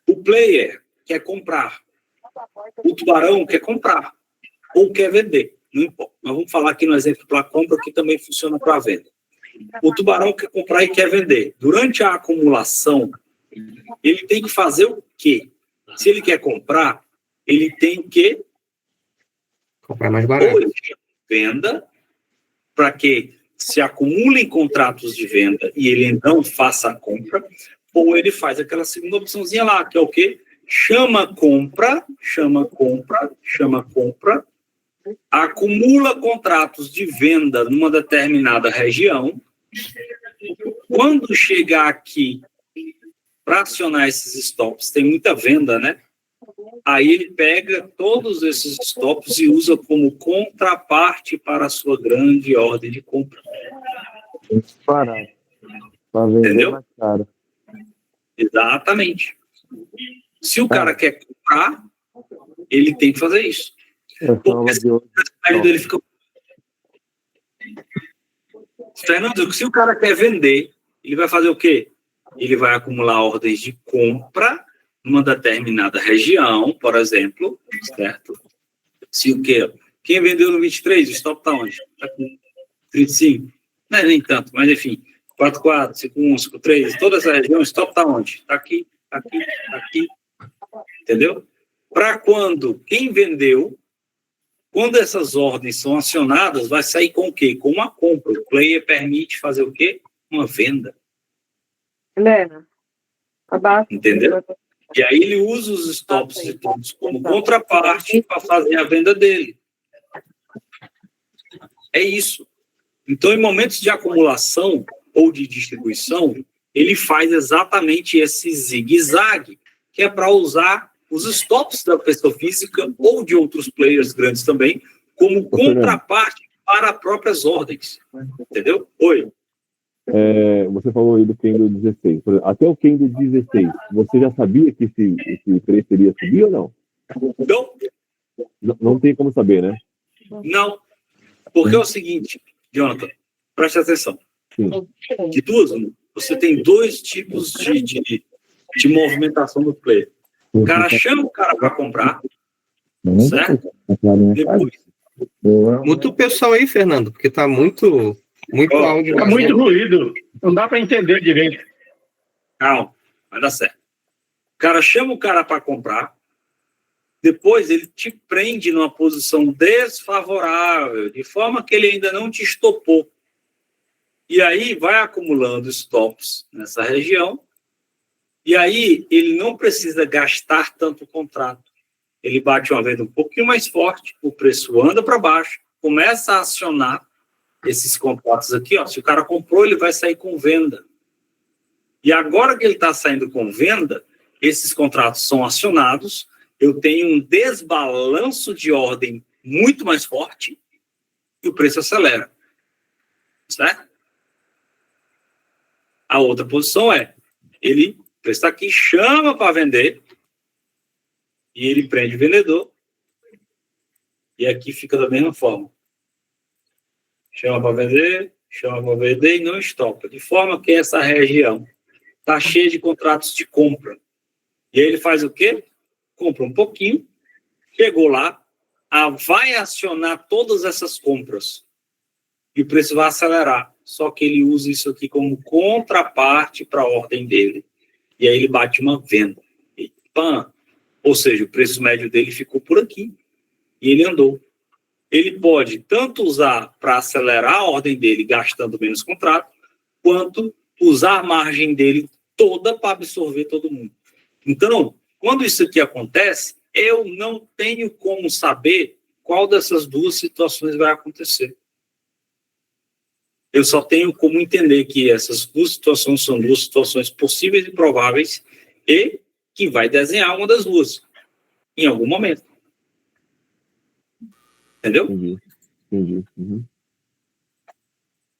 O player quer comprar. O tubarão quer comprar. Ou quer vender. Não importa. Mas vamos falar aqui no exemplo para a compra, que também funciona para a venda. O tubarão quer comprar e quer vender. Durante a acumulação, ele tem que fazer o quê? Se ele quer comprar, ele tem que comprar mais barato. Ou ele venda para que se acumulem contratos de venda e ele então faça a compra, ou ele faz aquela segunda opçãozinha lá, que é o quê? Chama compra, acumula contratos de venda numa determinada região. Quando chegar aqui para acionar esses stops, tem muita venda, né? Aí ele pega todos esses stops e usa como contraparte para a sua grande ordem de compra. Barato. Para vender. Entendeu? Mais caro. Exatamente. Se o cara quer comprar, ele tem que fazer isso. Porque senão dele fica... Fernando, se o cara quer vender, ele vai fazer o quê? Ele vai acumular ordens de compra numa determinada região, por exemplo, certo? Se o quê? Quem vendeu no 23, o stop está onde? Está com 35. Não é nem tanto, mas enfim, 44, 51, 53, toda essa região, o stop está onde? Está aqui, aqui, aqui. Entendeu? Para quando quem vendeu, quando essas ordens são acionadas, vai sair com o quê? Com uma compra. O player permite fazer o quê? Uma venda. Helena, abaixo. Entendeu? E aí ele usa os stops de todos como contraparte para fazer a venda dele. É isso. Então, em momentos de acumulação ou de distribuição, ele faz exatamente esse zigue-zague, que é para usar os stops da pessoa física ou de outros players grandes também, como contraparte para próprias ordens. Entendeu? Oi. Você falou aí do candle 16. Até o candle 16, você já sabia que esse preço iria subir ou não? Não tem como saber, né? Não. Porque é o seguinte, Jonathan, preste atenção. Sim. De duas, você tem dois tipos de movimentação do player. O cara chama o cara para comprar, certo? Depois. Muda o pessoal aí, Fernando, porque tá muito áudio. Tá muito ruído. Não dá para entender direito. Calma, vai dar certo. O cara chama o cara para comprar, depois ele te prende numa posição desfavorável, de forma que ele ainda não te estopou. E aí vai acumulando stops nessa região, e aí ele não precisa gastar tanto o contrato. Ele bate uma venda um pouquinho mais forte, o preço anda para baixo, começa a acionar esses contratos aqui, ó. Se o cara comprou, ele vai sair com venda. E agora que ele está saindo com venda, esses contratos são acionados, eu tenho um desbalanço de ordem muito mais forte e o preço acelera. Certo? A outra posição é, ele, o preço está aqui, chama para vender, e ele prende o vendedor, e aqui fica da mesma forma. Chama para vender e não estopa. De forma que essa região está cheia de contratos de compra. E aí ele faz o quê? Compra um pouquinho, chegou lá, vai acionar todas essas compras. E o preço vai acelerar. Só que ele usa isso aqui como contraparte para a ordem dele. E aí ele bate uma venda. E pam! Ou seja, o preço médio dele ficou por aqui. E ele andou. Ele pode tanto usar para acelerar a ordem dele, gastando menos contrato, quanto usar a margem dele toda para absorver todo mundo. Então, quando isso aqui acontece, eu não tenho como saber qual dessas duas situações vai acontecer. Eu só tenho como entender que essas duas situações são duas situações possíveis e prováveis e que vai desenhar uma das duas em algum momento. Entendeu? Entendi. Uhum.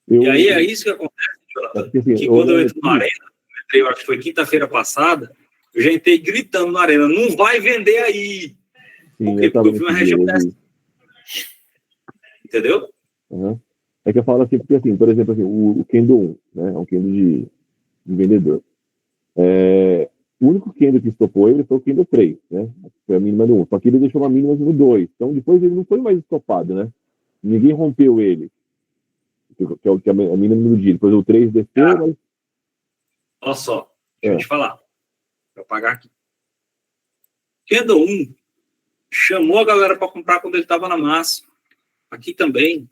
E aí é isso que acontece, Jonathan, que quando eu entro na arena, eu acho que foi quinta-feira passada, eu já entrei gritando na arena, não vai vender aí. Por quê? Porque eu vi uma região dessa. Entendeu? Uhum. É que eu falo assim, porque assim, por exemplo, assim, o Kendo 1, né, é um Kendo de vendedor. O único Kendo que estopou ele foi o Kendo 3, né? Foi a mínima do 1. Só que ele deixou uma mínima no 2. Então depois ele não foi mais estopado, né? Ninguém rompeu ele. Que é a mínima do dia. Depois o 3 desceu, mas... Olha só, deixa eu te falar. Vou apagar aqui. Kendo 1 chamou a galera para comprar quando ele estava na massa. Aqui também.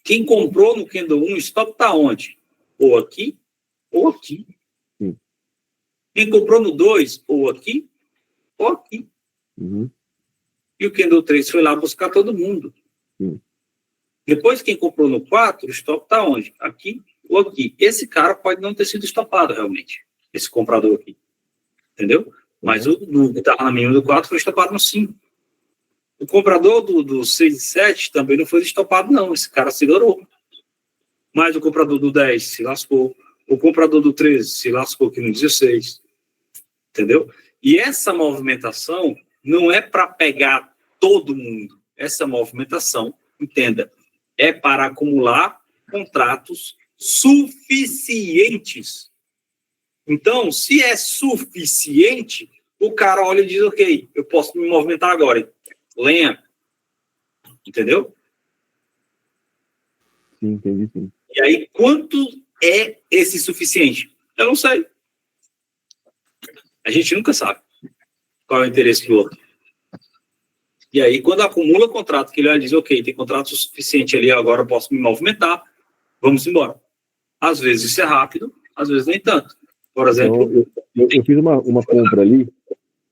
Quem comprou no Kendo 1, o stop está onde? Ou aqui, ou aqui. Sim. Quem comprou no 2, ou aqui, ou aqui. Uhum. E o Kendo 3 foi lá buscar todo mundo. Sim. Depois, quem comprou no 4, o stop está onde? Aqui ou aqui. Esse cara pode não ter sido estopado, realmente. Esse comprador aqui. Entendeu? Mas o que estava na mínima do 4 foi estopado no 5. O comprador do 6 e 7 também não foi estopado, não. Esse cara segurou. Mas o comprador do 10 se lascou. O comprador do 13 se lascou aqui no 16. Entendeu? E essa movimentação não é para pegar todo mundo. Essa movimentação, entenda, é para acumular contratos suficientes. Então, se é suficiente, o cara olha e diz, ok, eu posso me movimentar agora. Lenha. Entendeu? Sim, entendi, sim. E aí, quanto é esse suficiente? Eu não sei. A gente nunca sabe qual é o interesse do outro. E aí, quando acumula contrato, que ele vai dizer, ok, tem contrato suficiente ali, agora eu posso me movimentar, vamos embora. Às vezes isso é rápido, às vezes nem tanto. Por exemplo... Então, eu fiz uma compra ali,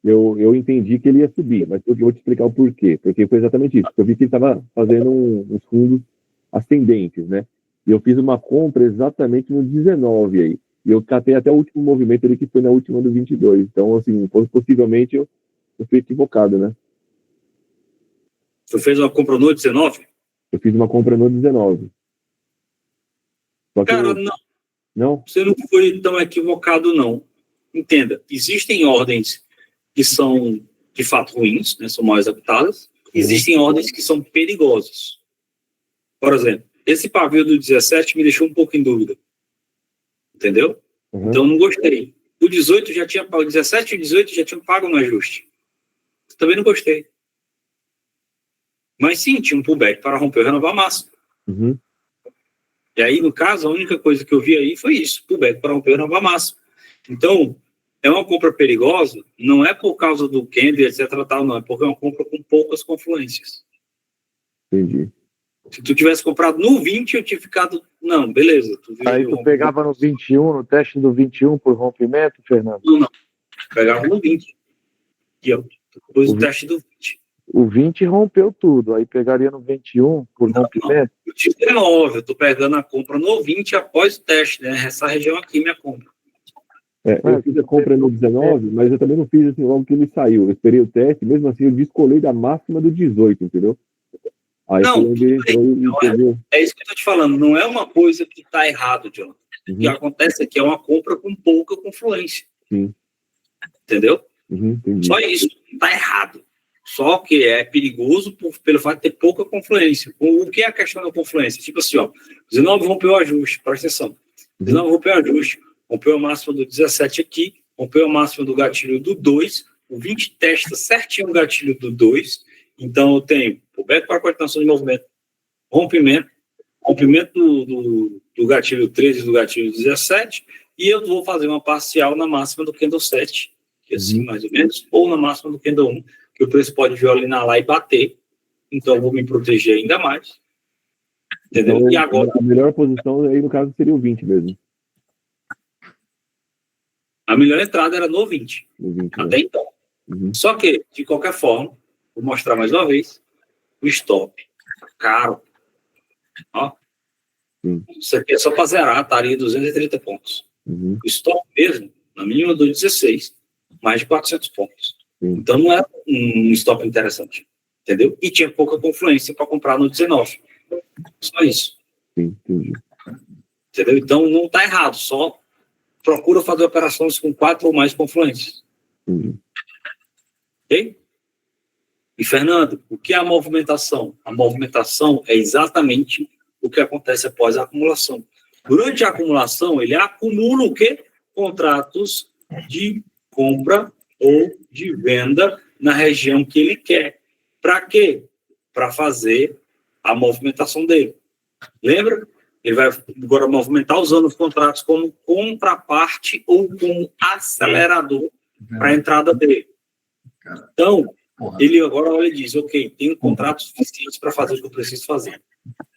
eu entendi que ele ia subir, mas eu vou te explicar o porquê. Porque foi exatamente isso. Eu vi que ele estava fazendo uns fundos ascendentes, né? E eu fiz uma compra exatamente no 19 aí. E eu catei até o último movimento ali, que foi na última do 22. Então, assim, possivelmente eu fui equivocado, né? Você fez uma compra no 19? Eu fiz uma compra no 19. Só que Cara, não. Você não foi tão equivocado, não. Entenda, existem ordens que são, de fato, ruins, né, são mal executadas. Existem ordens que são perigosas. Por exemplo, esse pavio do 17 me deixou um pouco em dúvida. Entendeu? Então, eu não gostei. O 18 já tinha pago, o 17 e o 18 já tinham pago no ajuste. Também não gostei. Mas sim, tinha um pullback para romper e renovar a massa. E aí, no caso, a única coisa que eu vi aí foi isso, pullback para romper e renovar a massa. Então, é uma compra perigosa, não é por causa do candle, etc, tal, não, é porque é uma compra com poucas confluências. Entendi. Se tu tivesse comprado no 20, eu tinha ficado... Não, beleza. Aí tu pegava no 21, no teste do 21 por rompimento, Fernando? Não. Pegava no 20. Aqui, ó. Depois do teste do 20. O 20 rompeu tudo, aí pegaria no 21 por rompimento? Eu tive 19, eu tô pegando a compra no 20 após o teste, né? Essa região aqui, minha compra. Eu fiz a compra no 19, mas eu também não fiz assim logo que ele saiu. Eu esperei o teste, mesmo assim eu descolei da máxima do 18, entendeu? Aí Não, ele entrou e pegou. é isso que eu tô te falando, não é uma coisa que tá errado, John. O que acontece é que é uma compra com pouca confluência. Sim. Entendeu? Entendi. Só isso, tá errado. Só que é perigoso pelo fato de ter pouca confluência. O que é a questão da confluência? Tipo assim, ó, 19 rompeu o ajuste, presta atenção. 19 rompeu o ajuste, rompeu a máxima do 17 aqui, rompeu a máxima do gatilho do 2, o 20 testa certinho o gatilho do 2, então eu tenho pullback para coordenação de movimento, rompimento do gatilho 13 e do gatilho 17, e eu vou fazer uma parcial na máxima do candle 7, que é assim mais ou menos, ou na máxima do candle 1, que o preço pode violinar lá e bater, então eu vou me proteger ainda mais. Entendeu? Então, E agora, a melhor posição aí, no caso, seria o 20 mesmo. a melhor entrada era no 20, No 20, até né? então. Só que, de qualquer forma, vou mostrar mais uma vez, o stop, caro. Ó. Isso aqui é só para zerar, estaria 230 pontos. O stop mesmo, na mínima do 16, mais de 400 pontos. Então não é um stop interessante, entendeu? E tinha pouca confluência para comprar no 19. Só isso. Entendi. Entendeu? Então não está errado, só procura fazer operações com 4 ou mais confluências. Ok? E, Fernando, o que é a movimentação? A movimentação é exatamente o que acontece após a acumulação. Durante a acumulação, ele acumula o quê? Contratos de compra ou de venda na região que ele quer. Para quê? Para fazer a movimentação dele. Lembra? Ele vai agora movimentar usando os contratos como contraparte ou como acelerador para a entrada dele. Então, ele agora olha e diz, ok, tenho contratos suficientes para fazer o que eu preciso fazer.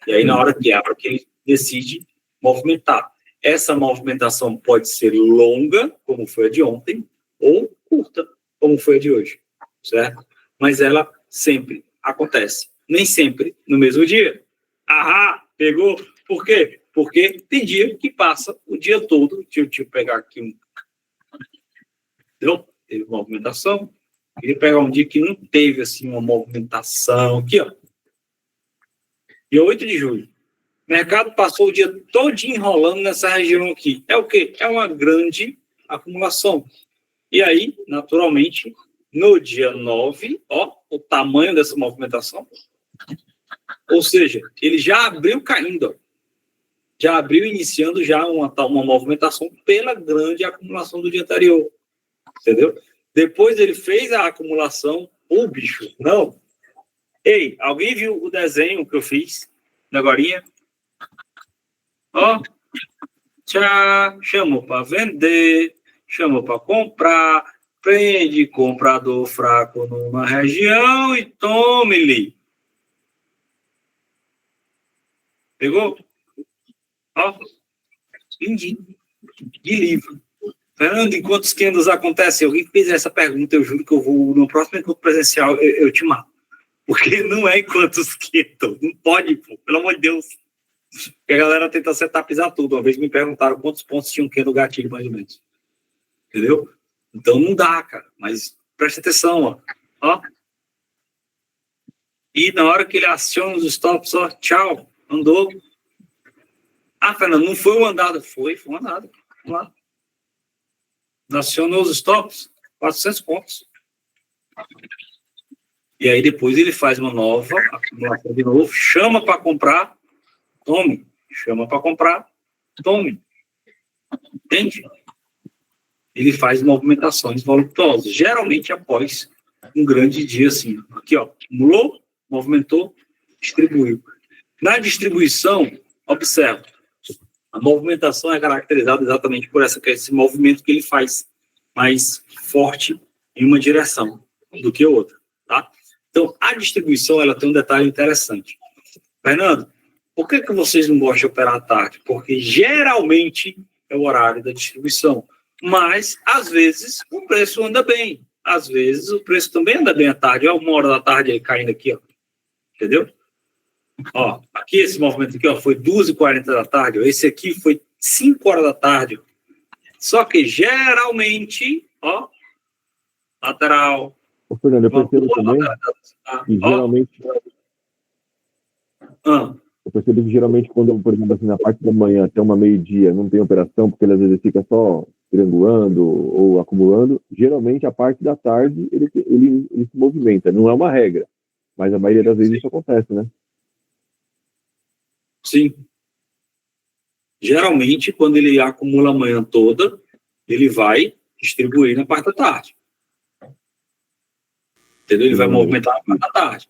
E aí, na hora que abre, que ele decide movimentar. Essa movimentação pode ser longa, como foi a de ontem, ou curta, como foi a de hoje, certo? Mas ela sempre acontece. Nem sempre no mesmo dia. Ahá, pegou. Por quê? Porque tem dia que passa o dia todo. Deixa eu pegar aqui um... Entendeu? Teve movimentação. Queria pegar um dia que não teve, assim, uma movimentação. Aqui, ó. Dia 8 de julho. O mercado passou o dia todo enrolando nessa região aqui. É o quê? É uma grande acumulação. E aí, naturalmente, no dia 9, ó, o tamanho dessa movimentação. Ou seja, ele já abriu caindo, ó. Já abriu iniciando já uma movimentação pela grande acumulação do dia anterior. Entendeu? Depois ele fez a acumulação. Ô, bicho, não. Ei, alguém viu o desenho que eu fiz agorinha? Ó, tchá, chamou para vender, chamou para comprar, prende comprador fraco numa região e tome-lhe. Pegou? Ó, lindinho, de livro. Fernando, em quantos candles acontece? Alguém fez essa pergunta, eu juro que eu vou, no próximo encontro presencial, eu te mato. Porque não é em quantos candles, não pode, pô, pelo amor de Deus. Porque a galera tenta setupizar tudo. Uma vez me perguntaram quantos pontos tinha um candle gatilho, mais ou menos. Entendeu? Então não dá, cara. Mas presta atenção, ó. Ó. E na hora que ele aciona os stops, ó, tchau, andou. Ah, Fernando, não foi um andado. Foi um andado. Vamos lá. Acionou os stops, 400 pontos. E aí depois ele faz uma nova acumulação de novo, chama para comprar, tome. Chama para comprar, tome. Entende? Ele faz movimentações voluptuosas, geralmente após um grande dia assim. Aqui, ó, acumulou, movimentou, distribuiu. Na distribuição, observa, a movimentação é caracterizada exatamente por esse movimento que ele faz mais forte em uma direção do que outra, tá? Então, a distribuição, ela tem um detalhe interessante. Fernando, por que vocês não gostam de operar à tarde? Porque geralmente é o horário da distribuição. Mas, às vezes, o preço anda bem. Às vezes, o preço também anda bem à tarde. Olha 1 hora da tarde aí caindo aqui, ó. Entendeu? Ó, aqui esse movimento aqui, ó, foi 2h40 da tarde. Ó. Esse aqui foi 5 horas da tarde. Ó. Só que, geralmente, ó, lateral. Ô, Fernando, eu percebo também que geralmente... Eu percebo que geralmente quando, por exemplo, assim, na parte da manhã até 1h30 não tem operação, porque ele às vezes fica só triangulando ou acumulando, geralmente a parte da tarde ele se movimenta. Não é uma regra, mas a maioria das vezes isso acontece, né? Sim. Geralmente, quando ele acumula a manhã toda, ele vai distribuir na parte da tarde. Entendeu? Ele vai movimentar na parte da tarde.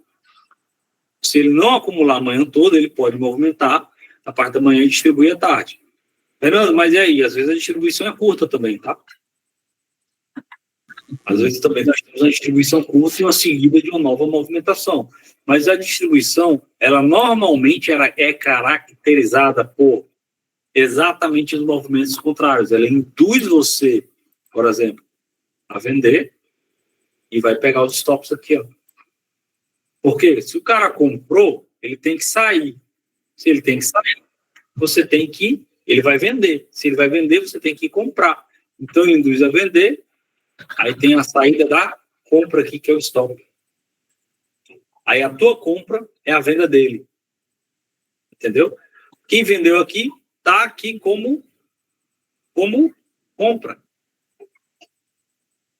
Se ele não acumular a manhã toda, ele pode movimentar a parte da manhã e distribuir à tarde. Fernando, mas e aí? Às vezes a distribuição é curta também, tá? Às vezes também nós temos uma distribuição curta e uma seguida de uma nova movimentação. Mas a distribuição, ela normalmente é caracterizada por exatamente os movimentos contrários. Ela induz você, por exemplo, a vender e vai pegar os stops aqui, ó. Porque se o cara comprou, ele tem que sair. Se ele tem que sair, você tem que... Ele vai vender. Se ele vai vender, você tem que comprar. Então, ele induz a vender. Aí tem a saída da compra aqui, que é o stop. Aí a tua compra é a venda dele. Entendeu? Quem vendeu aqui, está aqui como compra.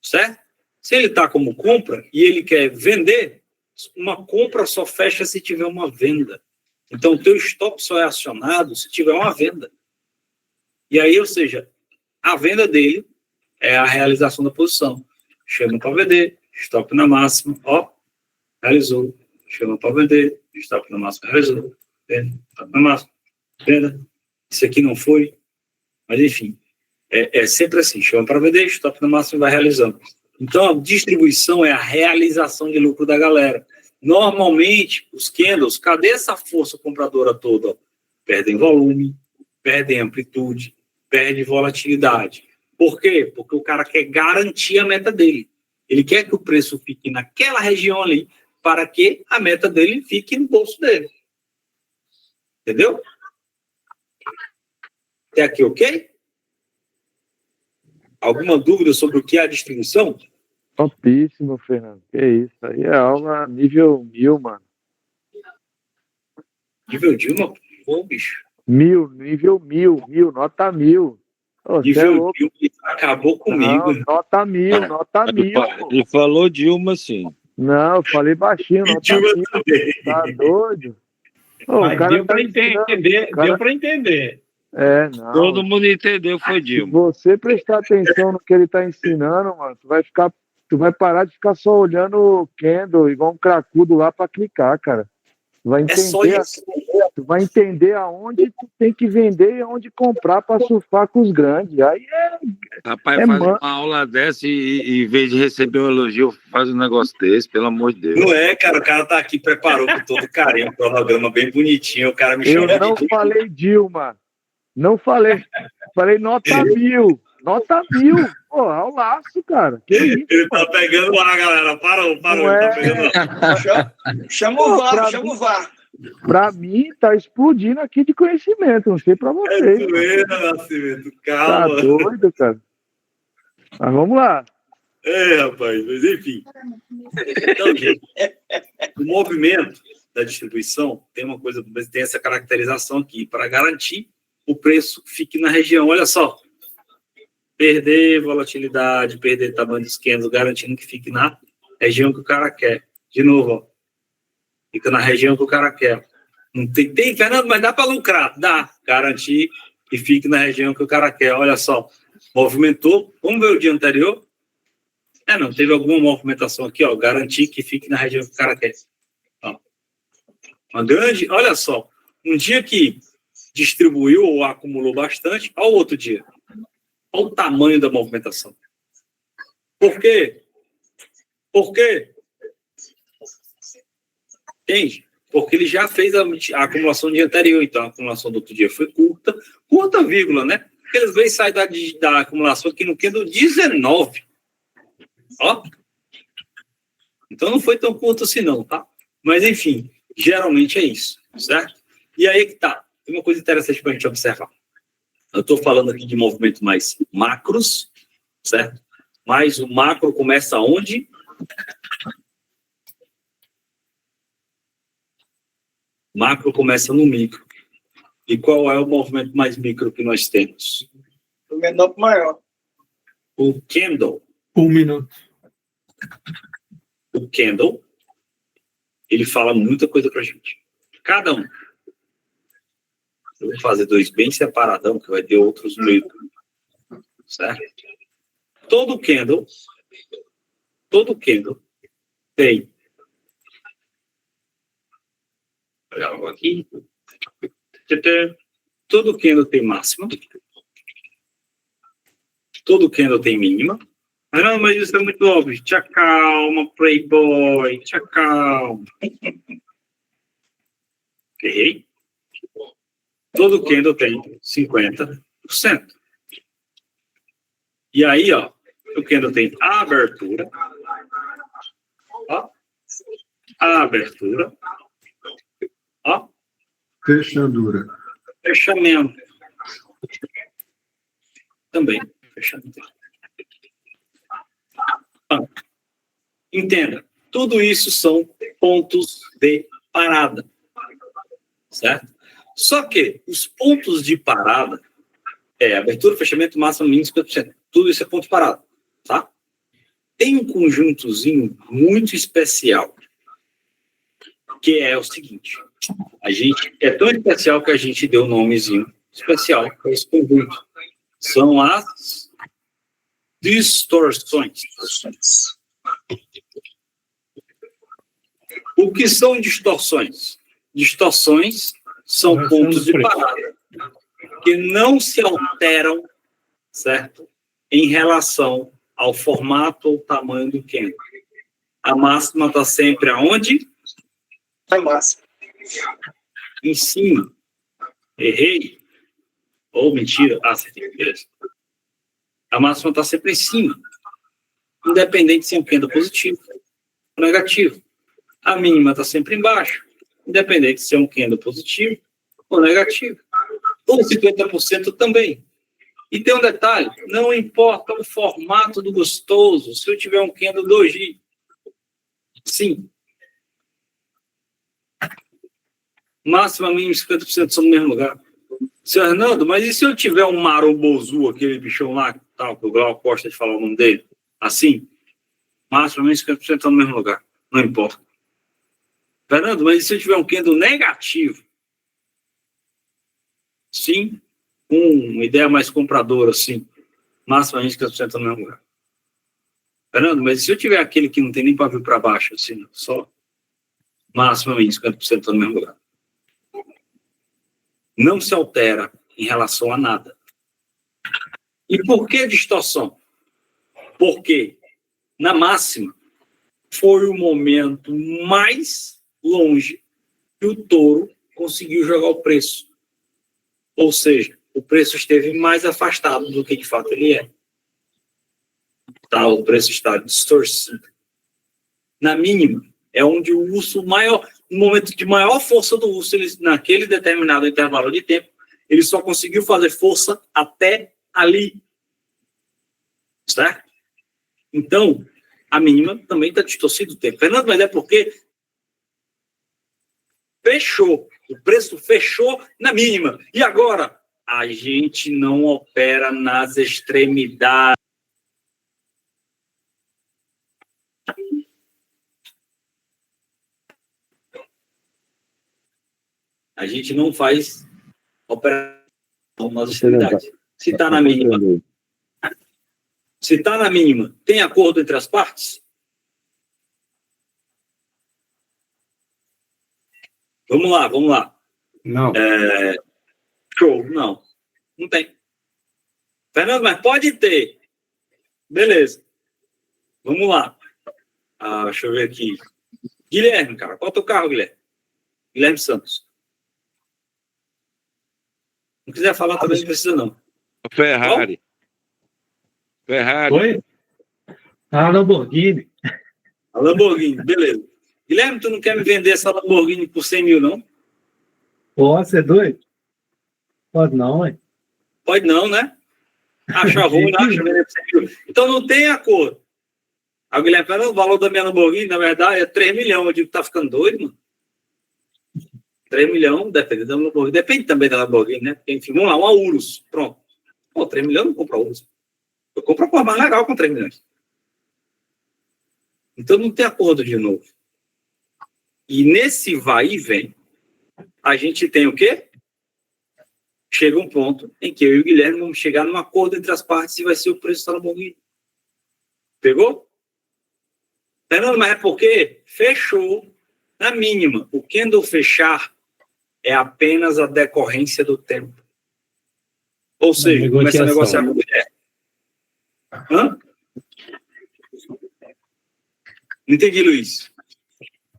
Certo? Se ele está como compra e ele quer vender, uma compra só fecha se tiver uma venda. Então, o teu stop só é acionado se tiver uma venda. E aí, ou seja, a venda dele é a realização da posição. Chama para vender, stop na máxima, ó, realizou. Chama para vender, stop na máxima, realizou. Venda, stop na máxima, venda. Isso aqui não foi, mas enfim, é sempre assim. Chama para vender, stop na máxima e vai realizando. Então, a distribuição é a realização de lucro da galera. Normalmente, os candles, cadê essa força compradora toda? Perdem volume, perdem amplitude, perdem volatilidade. Por quê? Porque o cara quer garantir a meta dele. Ele quer que o preço fique naquela região ali para que a meta dele fique no bolso dele. Entendeu? Até aqui, ok? Alguma dúvida sobre o que é a distribuição? Topíssimo, Fernando. Que isso? Aí é aula nível 1000, mano. Nível Dilma? Pô, bicho. Nível 1000, nota 1000. Ô, nível Dilma acabou comigo. Não, nota 1000, nota 1000. Ele falou Dilma, sim. Não, eu falei baixinho, nota Dilma 1000. também. Tá doido? Ô, Mas o cara deu tá para entender, deu para entender. Não. Todo mundo entendeu, foi Se Dilma. você prestar atenção no que ele tá ensinando, mano, tu vai parar de ficar só olhando o candle igual um cracudo lá pra clicar, cara. Tu vai entender, só isso. Tu vai entender aonde tu tem que vender e aonde comprar pra surfar com os grandes. Aí Rapaz, faz uma aula dessa e em vez de receber um elogio, faz um negócio desse, pelo amor de Deus. Não é, cara, o cara tá aqui, preparou com todo carinho, um cronograma bem bonitinho, o cara me eu chama não de... falei Dilma. Não falei. Falei nota 1000. Nota 1000. Pô, é o laço, cara. Que isso? Ele tá pegando ar, galera. Parou. Não Ele é... tá pegando ar. Chama o VAR, chama o VAR. Pra mim, tá explodindo aqui de conhecimento. Não sei pra vocês. É zoeira, Nascimento. Tá Calma. doido, cara. Mas vamos lá. Rapaz. Mas enfim. Então, gente, o movimento da distribuição tem uma coisa, tem essa caracterização aqui, para garantir o preço fique na região. Olha só. Perder volatilidade, perder tamanho dos candles, garantindo que fique na região que o cara quer. De novo, ó. Fica na região que o cara quer. Não tem, Fernando, mas dá para lucrar. Dá. Garantir que fique na região que o cara quer. Olha só. Movimentou. Vamos ver o dia anterior? Não. Teve alguma movimentação aqui, ó. Garantir que fique na região que o cara quer. Ó. Uma grande... Olha só. Um dia que distribuiu ou acumulou bastante, ao outro dia. Olha o tamanho da movimentação. Por quê? Por quê? Entende? Porque ele já fez a acumulação do dia anterior, então a acumulação do outro dia foi curta vírgula, né? Porque às vezes sai da acumulação aqui no candle 19. Ó. Então não foi tão curto assim não, tá? Mas enfim, geralmente é isso, certo? E aí que tá. Tem uma coisa interessante para a gente observar. Eu estou falando aqui de movimentos mais macros, certo? Mas o macro começa onde? Macro começa no micro. E qual é o movimento mais micro que nós temos? Do menor para o maior. O candle. 1 minuto. O candle, ele fala muita coisa pra gente. Cada um. Eu vou fazer dois bem separadão, que vai ter outros meio. Certo? Todo candle tem. Olha aqui. Todo candle tem máxima. Todo candle tem mínima. Ah, não, mas isso é muito óbvio. Te acalma, playboy. Te acalma. Errei. Todo candle tem 50%. E aí, ó, o candle tem a abertura. Ó. A abertura. Ó. Fechadura. Fechamento. Também. Fechamento. Entenda, tudo isso são pontos de parada, certo? Só que os pontos de parada é abertura, fechamento, máximo, mínimo, 50%. Tudo isso é ponto de parada, tá? Tem um conjuntozinho muito especial, que é o seguinte, a gente é tão especial que a gente deu um nomezinho especial para esse conjunto. São as distorções. O que são distorções? Distorções são pontos de parada que não se alteram, certo? Em relação ao formato ou tamanho do candle. A máxima está sempre aonde? A máxima. Em cima. Errei? Ou mentira? Acertei. Beleza. A máxima está sempre em cima. Independente se é um candle positivo ou negativo. A mínima está sempre embaixo. Independente se é um candle positivo ou negativo. Ou 50% também. E tem um detalhe, não importa o formato do gostoso, se eu tiver um candle doji. Sim. Máxima, mínima, 50% são no mesmo lugar. Seu Hernando, mas e se eu tiver um marobozu, aquele bichão lá, tal, que o Glauco gosta de falar o nome dele? Assim? Máxima, mínima, 50% estão no mesmo lugar. Não importa. Fernando, mas e se eu tiver um candle negativo? Sim. Uma ideia mais compradora, assim. Máxima, mínima, 50% estão no mesmo lugar. Fernando, mas e se eu tiver aquele que não tem nem pavio para baixo, assim, só máxima, mínima, 50% estão no mesmo lugar? Não se altera em relação a nada. E por que distorção? Porque na máxima foi o momento mais longe que o touro conseguiu jogar o preço. Ou seja, o preço esteve mais afastado do que de fato ele é. Tá, o preço está distorcido. Na mínima, é onde o urso maior, no momento de maior força do urso, ele, naquele determinado intervalo de tempo, ele só conseguiu fazer força até ali. Certo? Então, a mínima também está distorcida o tempo. Fernando, mas é porque fechou. O preço fechou na mínima. E agora? A gente não opera nas extremidades. A gente não faz operação nas extremidades. Se está na mínima. Se está na mínima, tem acordo entre as partes? Vamos lá. Não. Show, não. Não tem. Fernando, mas pode ter. Beleza. Vamos lá. Deixa eu ver aqui. Guilherme, cara. Qual é o teu carro, Guilherme? Guilherme Santos. Não quiser falar também não precisa, não. Ferrari. Ferrari. Oi? A Lamborghini. A Lamborghini, beleza. Guilherme, tu não quer me vender essa Lamborghini por 100 mil, não? Pode ser doido? Pode não, hein? Pode não, né? Acha ruim, acha vender por 100 mil. Então não tem acordo. Aí o Guilherme fala, o valor da minha Lamborghini, na verdade, é 3 milhões. Eu digo, tá ficando doido, mano? 3 milhões, depende da Lamborghini. Depende também da Lamborghini, né? Porque, enfim, vamos lá, uma Urus. Pronto. Pô, 3 milhões não compra Urus. Eu compro a cor mais legal com 3 milhões. Então não tem acordo de novo. E nesse vai e vem, a gente tem o quê? Chega um ponto em que eu e o Guilherme vamos chegar num acordo entre as partes e vai ser o preço da Lamborghini. Pegou? Fernando, mas é porque fechou na mínima. O candle fechar é apenas a decorrência do tempo. Ou seja, começa a negociar com o Guilherme. Hã? Não entendi, Luiz.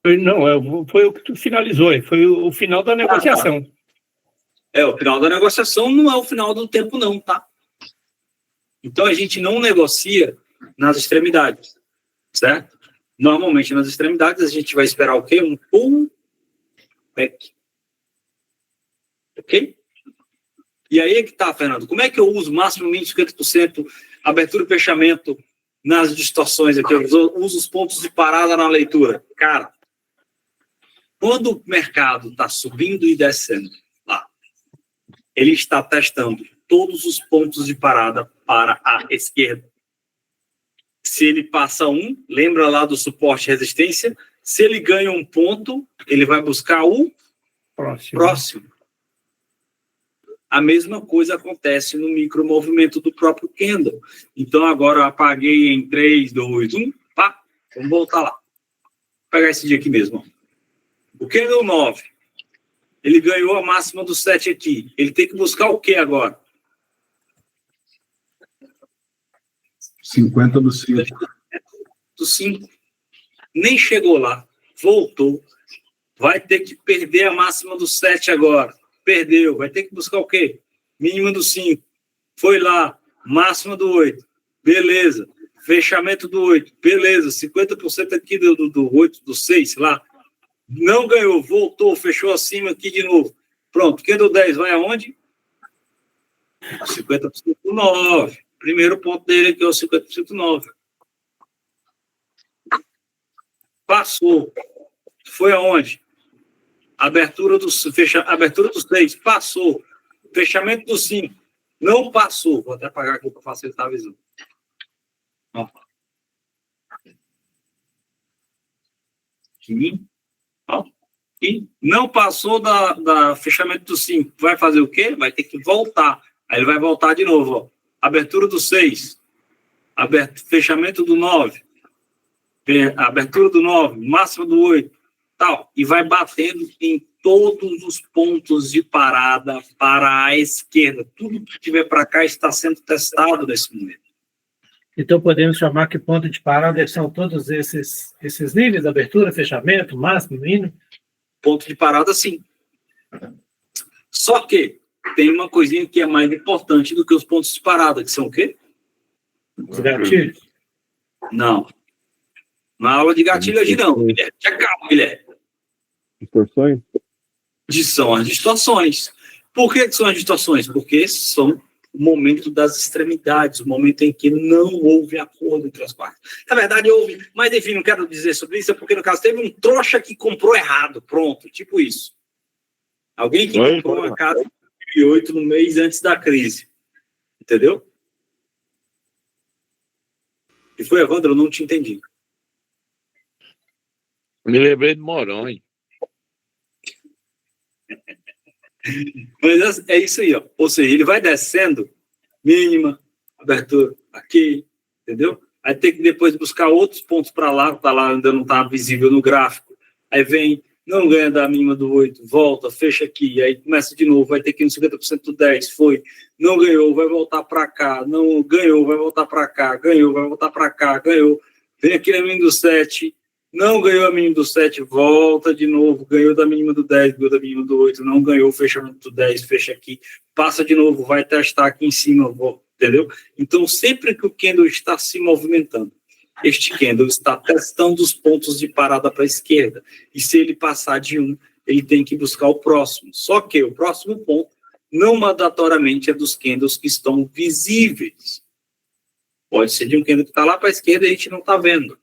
Não, foi o que tu finalizou, foi o final da negociação. É, o final da negociação não é o final do tempo, não, tá? Então a gente não negocia nas extremidades, certo? Normalmente nas extremidades a gente vai esperar o quê? Um pullback. Ok? E aí é que tá, Fernando. Como é que eu uso máximo, mínimo 50%, abertura e fechamento nas distorções aqui? Eu uso os pontos de parada na leitura. Cara, quando o mercado está subindo e descendo, lá, ele está testando todos os pontos de parada para a esquerda. Se ele passa um, lembra lá do suporte e resistência, se ele ganha um ponto, ele vai buscar o próximo. A mesma coisa acontece no micromovimento do próprio candle. Então, agora eu apaguei em 3, 2, 1, pá, vamos voltar lá. Vou pegar esse dia aqui mesmo. O candle 9, ele ganhou a máxima do 7 aqui. Ele tem que buscar o que agora? 50 do 5. Do 5. Nem chegou lá. Voltou. Vai ter que perder a máxima do 7 agora. Perdeu. Vai ter que buscar o quê? Mínima do 5. Foi lá. Máxima do 8. Beleza. Fechamento do 8. Beleza. 50% aqui do 8, do 6, lá. Não ganhou. Voltou. Fechou acima aqui de novo. Pronto. Quem deu 10 vai aonde? 50% do 9. Primeiro ponto dele aqui é o 50% do 9. Passou. Foi aonde? Abertura do 6. Passou. Fechamento do 5. Não passou. Vou até apagar aqui para facilitar a visão. Ó. Aqui. Ó. E não passou da fechamento do 5. Vai fazer o quê? Vai ter que voltar. Aí ele vai voltar de novo. Ó. Abertura do 6. Fechamento do 9. Abertura do 9. Máxima do 8. Tal. E vai batendo em todos os pontos de parada para a esquerda. Tudo que tiver para cá está sendo testado nesse momento. Então podemos chamar que ponto de parada são todos esses níveis, abertura, fechamento, máximo, mínimo? Ponto de parada, sim. Só que tem uma coisinha que é mais importante do que os pontos de parada, que são o quê? Os gatilhos? Não. Na aula de gatilho hoje não, Guilherme. Calma, Guilherme. Distorções? São as distorções. Por que são as distorções? Porque são o momento das extremidades, o momento em que não houve acordo entre as partes. Na verdade, houve, mas enfim, não quero dizer sobre isso, porque no caso teve um trouxa que comprou errado, pronto, tipo isso. Alguém que comprou uma casa em 2008, no mês antes da crise. Entendeu? E foi, Evandro, eu não te entendi. Me lembrei de Moronha. Mas é isso aí, ó. Ou seja, ele vai descendo, mínima, abertura aqui, entendeu? Aí tem que depois buscar outros pontos para lá ainda não está visível no gráfico. Aí vem, não ganha da mínima do 8, volta, fecha aqui, aí começa de novo, vai ter que ir no 50% do 10, foi, não ganhou, vai voltar para cá, não ganhou, vai voltar para cá, ganhou, vai voltar para cá, ganhou, vem aqui na mínima do 7, não ganhou a mínima do 7, volta de novo, ganhou da mínima do 10, ganhou da mínima do 8, não ganhou o fechamento do 10, fecha aqui, passa de novo, vai testar aqui em cima, entendeu? Então, sempre que o candle está se movimentando, este candle está testando os pontos de parada para a esquerda, e se ele passar de 1, ele tem que buscar o próximo. Só que o próximo ponto, não mandatoriamente, é dos candles que estão visíveis. Pode ser de um candle que está lá para a esquerda e a gente não está vendo,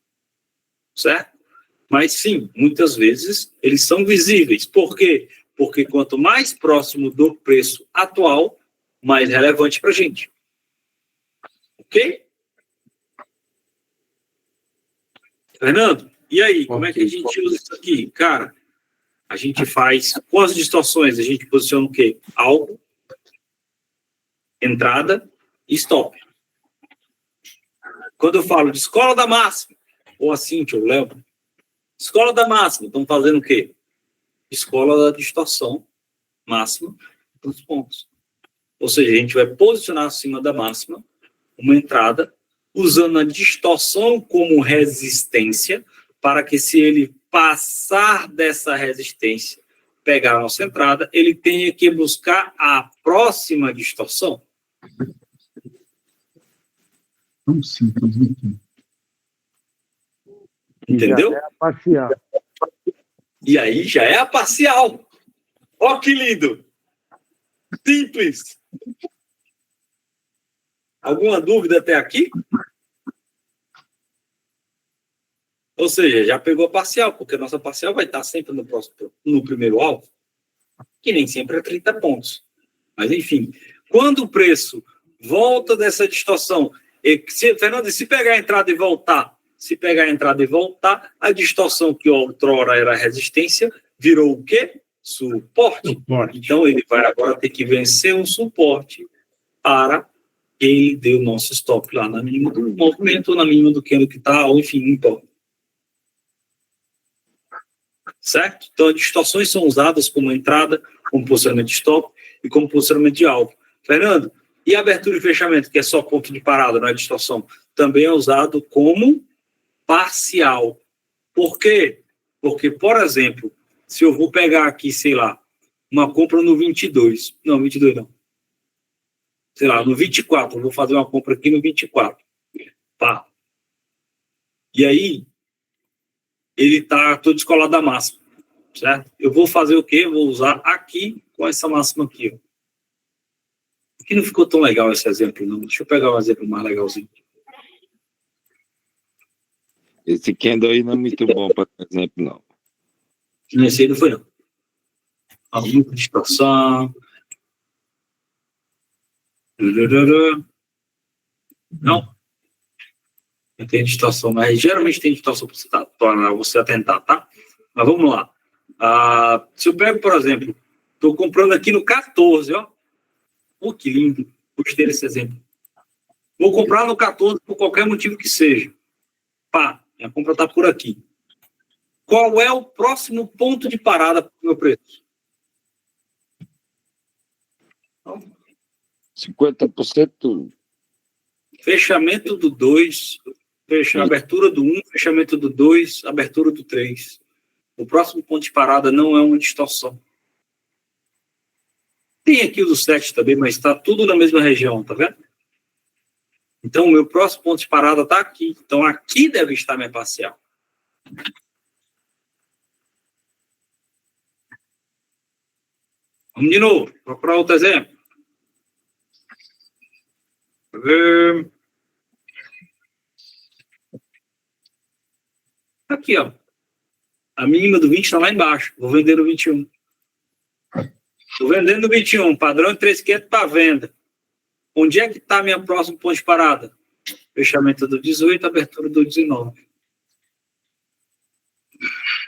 certo? Mas sim, muitas vezes eles são visíveis. Por quê? Porque quanto mais próximo do preço atual, mais relevante para a gente. Ok? Fernando, e aí, como é que a gente usa isso aqui? Cara, a gente faz, com as distorções, a gente posiciona o quê? Alvo, entrada e stop. Quando eu falo de escola da máxima, ou a Cíntia, ou o Léo, escola da máxima, estão fazendo o quê? Escola da distorção máxima dos pontos. Ou seja, a gente vai posicionar acima da máxima uma entrada, usando a distorção como resistência, para que se ele passar dessa resistência, pegar a nossa entrada, ele tenha que buscar a próxima distorção. Entendeu? Já é a parcial. E aí já é a parcial. Ó que lindo! Simples. Alguma dúvida até aqui? Ou seja, já pegou a parcial, porque a nossa parcial vai estar sempre no primeiro alvo, que nem sempre é 30 pontos. Mas, enfim, quando o preço volta dessa distorção, Fernando, se pegar a entrada e voltar, a distorção que outrora era resistência, virou o quê? Suporte. Então, ele vai agora ter que vencer um suporte para que ele dê o nosso stop lá na mínima do movimento, ou na mínima do candle que está, ou enfim, não importa. Certo? Então, as distorções são usadas como entrada, como posicionamento de stop e como posicionamento de alvo. Fernando, e abertura e fechamento, que é só ponto de parada, não é distorção, também é usado como parcial. Por quê? Porque, por exemplo, se eu vou pegar aqui, sei lá, uma compra no 22, não, 22 não, sei lá, no 24, eu vou fazer uma compra aqui no 24, pá. E aí, ele está todo descolado da máxima, certo? Eu vou fazer o quê? Eu vou usar aqui com essa máxima aqui, ó. Aqui não ficou tão legal esse exemplo, não. Deixa eu pegar um exemplo mais legalzinho. Esse candle aí não é muito bom, por exemplo, não. Esse aí não foi, não. Alguma distorção. Não. Não tem distorção, mas geralmente tem distorção para você atentar, tá? Mas vamos lá. Se eu pego, por exemplo, estou comprando aqui no 14, ó. Oh, que lindo. Gostei desse exemplo. Vou comprar no 14 por qualquer motivo que seja. Pá, minha compra está por aqui. Qual é o próximo ponto de parada para o meu preço? 50%. Fechamento do 2, abertura do 1, fechamento do 2, abertura do 3. O próximo ponto de parada não é uma distorção. Tem aqui o do 7 também, mas está tudo na mesma região, tá vendo? Então, o meu próximo ponto de parada está aqui. Então, aqui deve estar minha parcial. Vamos de novo. Procurar outro exemplo. Aqui, ó. A mínima do 20 está lá embaixo. Vou vender no 21. Estou vendendo no 21. Padrão de 3,500 para venda. Onde é que está minha próxima ponto de parada? Fechamento do 18, abertura do 19.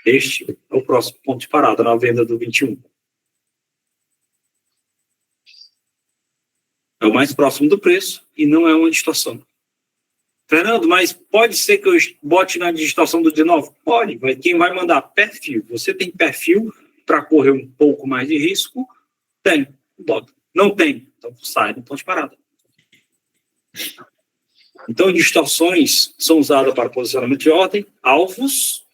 Este é o próximo ponto de parada na venda do 21. É o mais próximo do preço e não é uma distorção. Fernando, mas pode ser que eu bote na distorção do 19? Pode, mas quem vai mandar? Perfil. Você tem perfil para correr um pouco mais de risco? Tem, bota. Não tem, então sai do ponto de parada. Então, distorções são usadas para posicionamento de ordem, alvos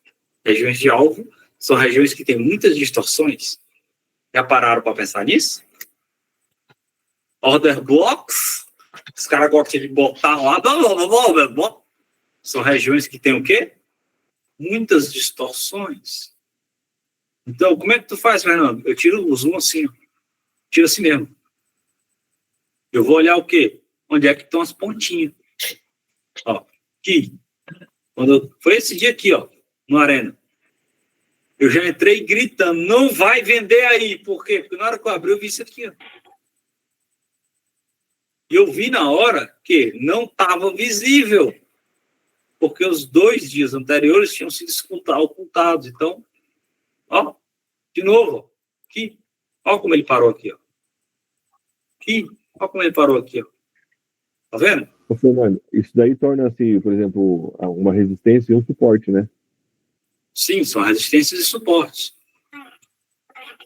Regiões de alvo são regiões que têm muitas distorções. Já pararam para pensar nisso? Order blocks, os caras gostam de botar lá, são regiões que têm o quê? Muitas distorções. Então, como é que tu faz, Fernando? Eu tiro o zoom assim, ó. Tiro assim mesmo. Eu vou olhar o quê? Onde é que estão as pontinhas. Ó, aqui. Foi esse dia aqui, ó, no Arena. Eu já entrei gritando, não vai vender aí. Por quê? Porque na hora que eu abri, eu vi isso aqui, ó. E eu vi na hora que não estava visível. Porque os 2 dias anteriores tinham sido ocultados. Então, ó, de novo, aqui. Ó como ele parou aqui, ó. Aqui. Ó como ele parou aqui, ó. Tá vendo? Ô, Fernando, isso daí torna-se, por exemplo, uma resistência e um suporte, né? Sim, são resistências e suportes.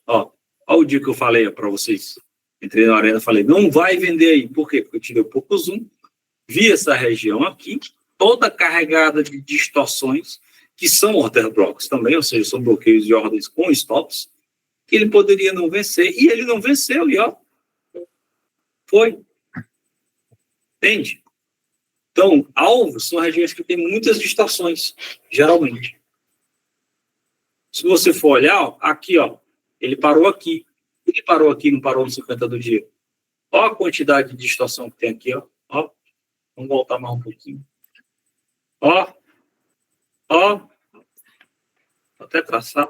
Ó o dia que eu falei para vocês. Entrei na arena e falei, não vai vender aí. Por quê? Porque eu tirei um pouco zoom, vi essa região aqui, toda carregada de distorções, que são order blocks também, ou seja, são bloqueios de ordens com stops, que ele poderia não vencer, e ele não venceu, e ó, foi. Entende? Então, alvos são regiões que têm muitas distorções, geralmente. Se você for olhar, ó, aqui, ó, ele parou aqui. Ele parou aqui, não parou no 50 do dia. Ó a quantidade de distorção que tem aqui, ó. Ó. Vamos voltar mais um pouquinho. Ó. Vou até traçar.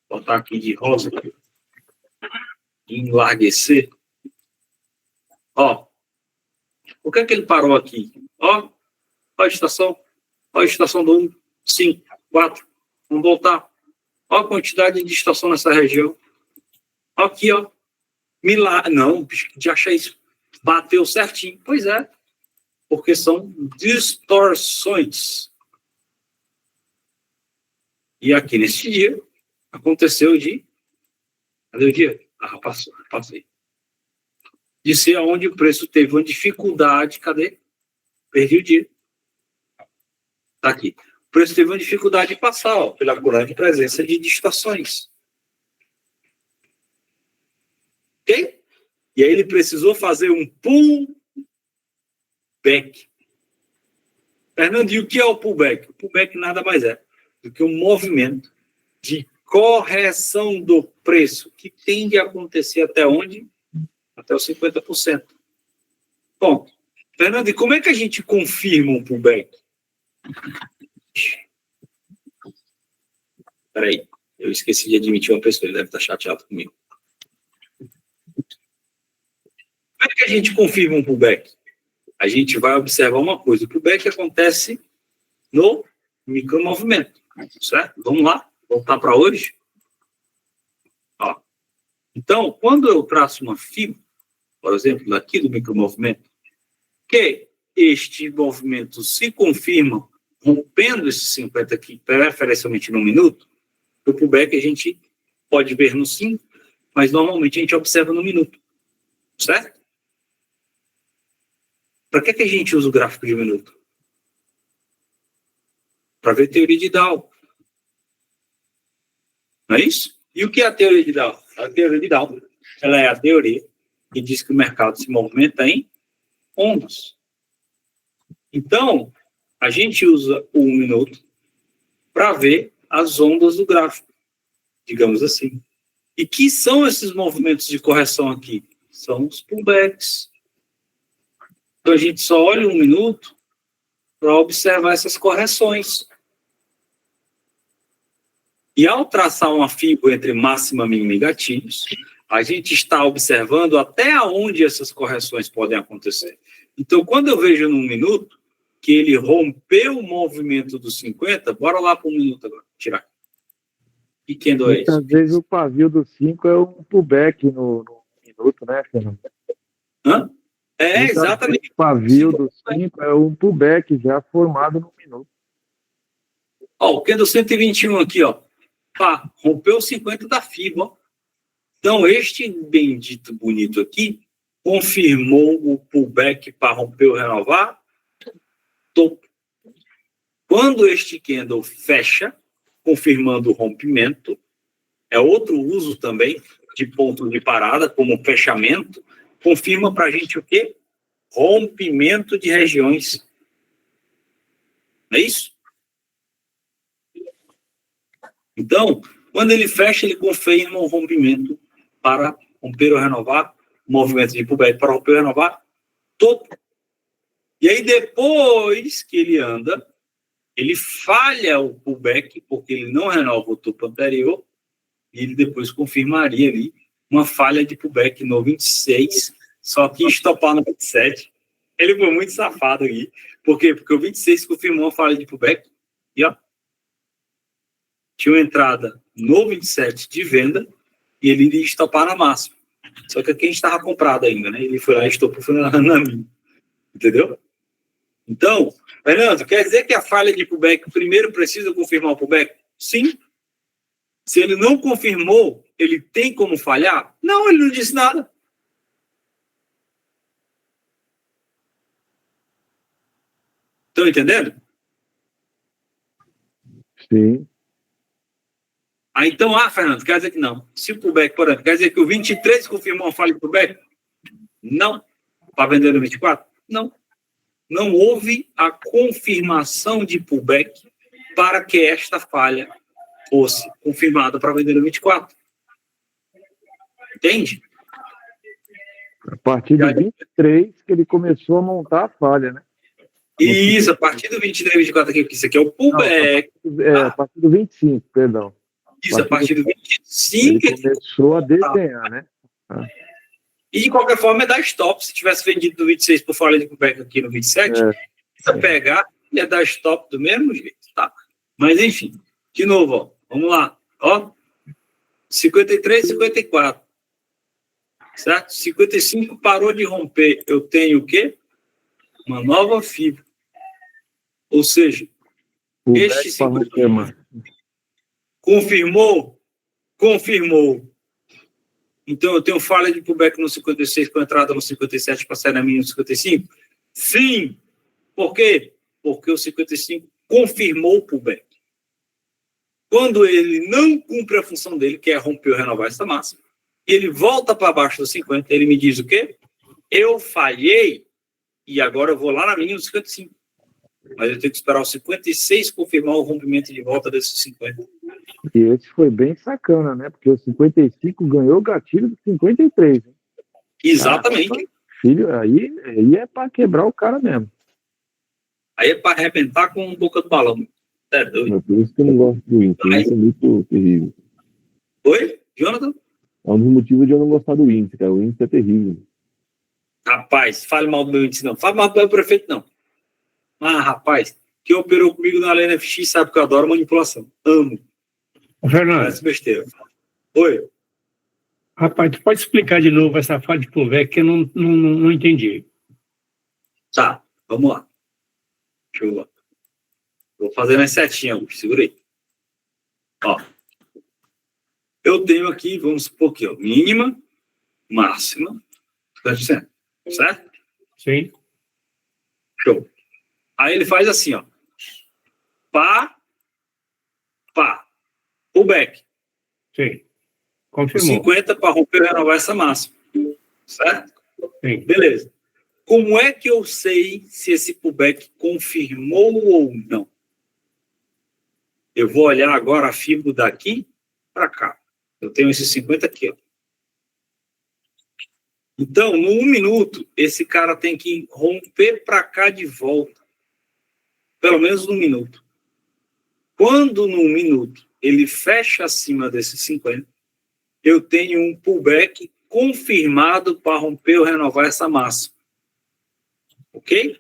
Vou botar aqui de rosa. Enlarguecer. Ó. Por que ele parou aqui? Ó a estação. Ó a estação do 1, 5, 4. Vamos voltar. Ó a quantidade de distorção nessa região. Aqui, ó. Milagre. Não, já achei isso. Bateu certinho. Pois é. Porque são distorções. E aqui nesse dia, aconteceu de... Cadê o dia? Passei. De ser onde o preço teve uma dificuldade. Cadê? Perdi o dia. Tá aqui. O preço teve uma dificuldade de passar, ó, pela grande presença de distorções. Ok? E aí ele precisou fazer um pullback. Fernando, e o que é o pullback? O pullback nada mais é do que um movimento de correção do preço que tende a acontecer até onde? Até os 50%. Bom, Fernando, e como é que a gente confirma um pullback? Peraí, eu esqueci de admitir uma pessoa, ele deve estar chateado comigo. Como é que a gente confirma um pullback? A gente vai observar uma coisa. O pullback acontece no micromovimento, certo? Vamos lá, voltar para hoje. Ó. Então, quando eu traço uma fibra, por exemplo, daqui do micromovimento, que este movimento se confirma rompendo esses 50 aqui, preferencialmente no minuto, o pullback a gente pode ver no 5, mas normalmente a gente observa no minuto, certo? Para que a gente usa o gráfico de minuto? Para ver teoria de Dow. Não é isso? E o que é a teoria de Dow? A teoria de Dow, ela é a teoria que diz que o mercado se movimenta em ondas. Então, a gente usa o 1 minuto para ver as ondas do gráfico, digamos assim. E que são esses movimentos de correção aqui? São os pullbacks. Então, a gente só olha 1 minuto para observar essas correções. E ao traçar uma fibra entre máxima, mínima e gatilhos, a gente está observando até onde essas correções podem acontecer. Então, quando eu vejo num minuto que ele rompeu o movimento dos 50, bora lá para 1 minuto agora, tirar. Que candle é isso? Muitas vezes o pavio do 5 é um pullback no minuto, né, Fernando? Hã? É, exatamente. O pavio do 5 é um pullback já formado no minuto. Ó, o candle 121 aqui, ó. Pá, rompeu 50 da FIBA, ó. Então, este bendito bonito aqui confirmou o pullback para romper ou renovar topo. Quando este candle fecha, confirmando o rompimento, é outro uso também de ponto de parada, como fechamento, confirma para a gente o quê? Rompimento de regiões. Não é isso? Então, quando ele fecha, ele confirma um rompimento para romper ou renovar, movimento de pullback para romper ou renovar, topo. E aí, depois que ele anda, ele falha o pullback, porque ele não renova o topo anterior, e ele depois confirmaria ali uma falha de pullback no 26, só que estopar no 27. Ele foi muito safado aqui. Por quê? Porque o 26 confirmou a falha de pullback, e ó, tinha uma entrada no 27 de venda, e ele iria estopar na máxima. Só que aqui a gente estava comprado ainda, né? Ele foi lá e estopou, foi na minha. Entendeu? Então, Fernando, quer dizer que a falha de pullback primeiro precisa confirmar o pullback? Sim. Se ele não confirmou, ele tem como falhar? Não, ele não disse nada. Estão entendendo? Sim. Aí então, Fernando, quer dizer que não. Se o pullback, por exemplo, quer dizer que o 23 confirmou a falha de pullback? Não. Para vender no 24? Não. Não houve a confirmação de pullback para que esta falha fosse confirmada para vender no 24. Entende? A partir do 23 que ele começou a montar a falha, né? Isso, a partir do 23, 24 aqui, porque isso aqui é o pullback. Não, a partir do 25, perdão. Isso, a partir do 25. Ele começou a desenhar, né? E de qualquer forma é dar stop. Se tivesse vendido do 26 por falha de pullback aqui no 27, se pegar, ia dar stop do mesmo jeito, tá? Mas enfim, de novo, ó, vamos lá. Ó, 53, 54. Certo? 55 parou de romper. Eu tenho o quê? Uma nova fibra. Ou seja, este 55 confirmou? Confirmou. Então, eu tenho falha de pullback no 56 com entrada no 57 para sair na minha no 55? Sim. Por quê? Porque o 55 confirmou o pullback. Quando ele não cumpre a função dele, que é romper ou renovar essa máxima, e ele volta para baixo do 50, ele me diz o quê? Eu falhei e agora eu vou lá na minha no 55. Mas eu tenho que esperar o 56 confirmar o rompimento de volta desses 50. E esse foi bem sacana, né? Porque o 55 ganhou o gatilho do 53. Hein? Exatamente. Caramba, filho, aí é para quebrar o cara mesmo. Aí é para arrebentar com a boca do balão. É doido. É por isso que eu não gosto do índice. O índice é muito terrível. Oi, Jonathan? É um dos motivos de eu não gostar do índice, cara. O índice é terrível. Rapaz, fale mal do meu índice, não. Fale mal do meu prefeito, não. Ah, rapaz, quem operou comigo na LNFX sabe que eu adoro manipulação. Amo. Fernando. Parece besteira. Oi. Rapaz, tu pode explicar de novo essa falha de pullback que eu não entendi. Tá, vamos lá. Deixa eu lá. Vou fazer mais setinha, segura aí. Ó. Eu tenho aqui, vamos supor aqui, ó, mínima, máxima, 50%, certo? Sim. Show. Aí ele faz assim, ó. Pá, pullback. Sim. Confirmou. 50 para romper e renovar essa máxima. Certo? Sim. Beleza. Como é que eu sei se esse pullback confirmou ou não? Eu vou olhar agora a fibra daqui para cá. Eu tenho esses 50 aqui, ó. Então, no 1 minuto, esse cara tem que romper para cá de volta. Pelo menos no 1 minuto. Quando no 1 minuto ele fecha acima desses 50, eu tenho um pullback confirmado para romper ou renovar essa massa. Ok?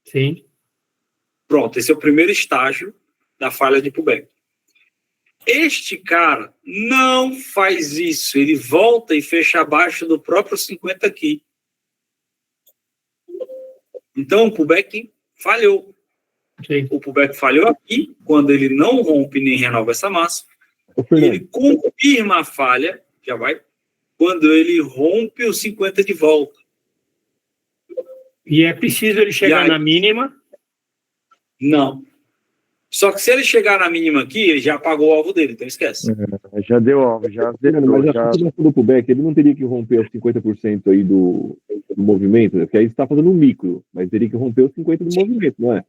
Sim. Pronto, esse é o primeiro estágio da falha de pullback. Este cara não faz isso. Ele volta e fecha abaixo do próprio 50 aqui. Então, o pullback falhou. Sim. O pullback falhou aqui, quando ele não rompe nem renova essa massa. E ele confirma a falha, já vai, quando ele rompe o 50 de volta. E é preciso ele chegar aí, na mínima? Não. Só que se ele chegar na mínima aqui, ele já apagou o alvo dele, então esquece. Já deu alvo, já zerou, Mas a já... configuração do pullback, ele não teria que romper os 50% aí do movimento, né? Porque aí você está fazendo um micro, mas teria que romper os 50% do movimento, não é?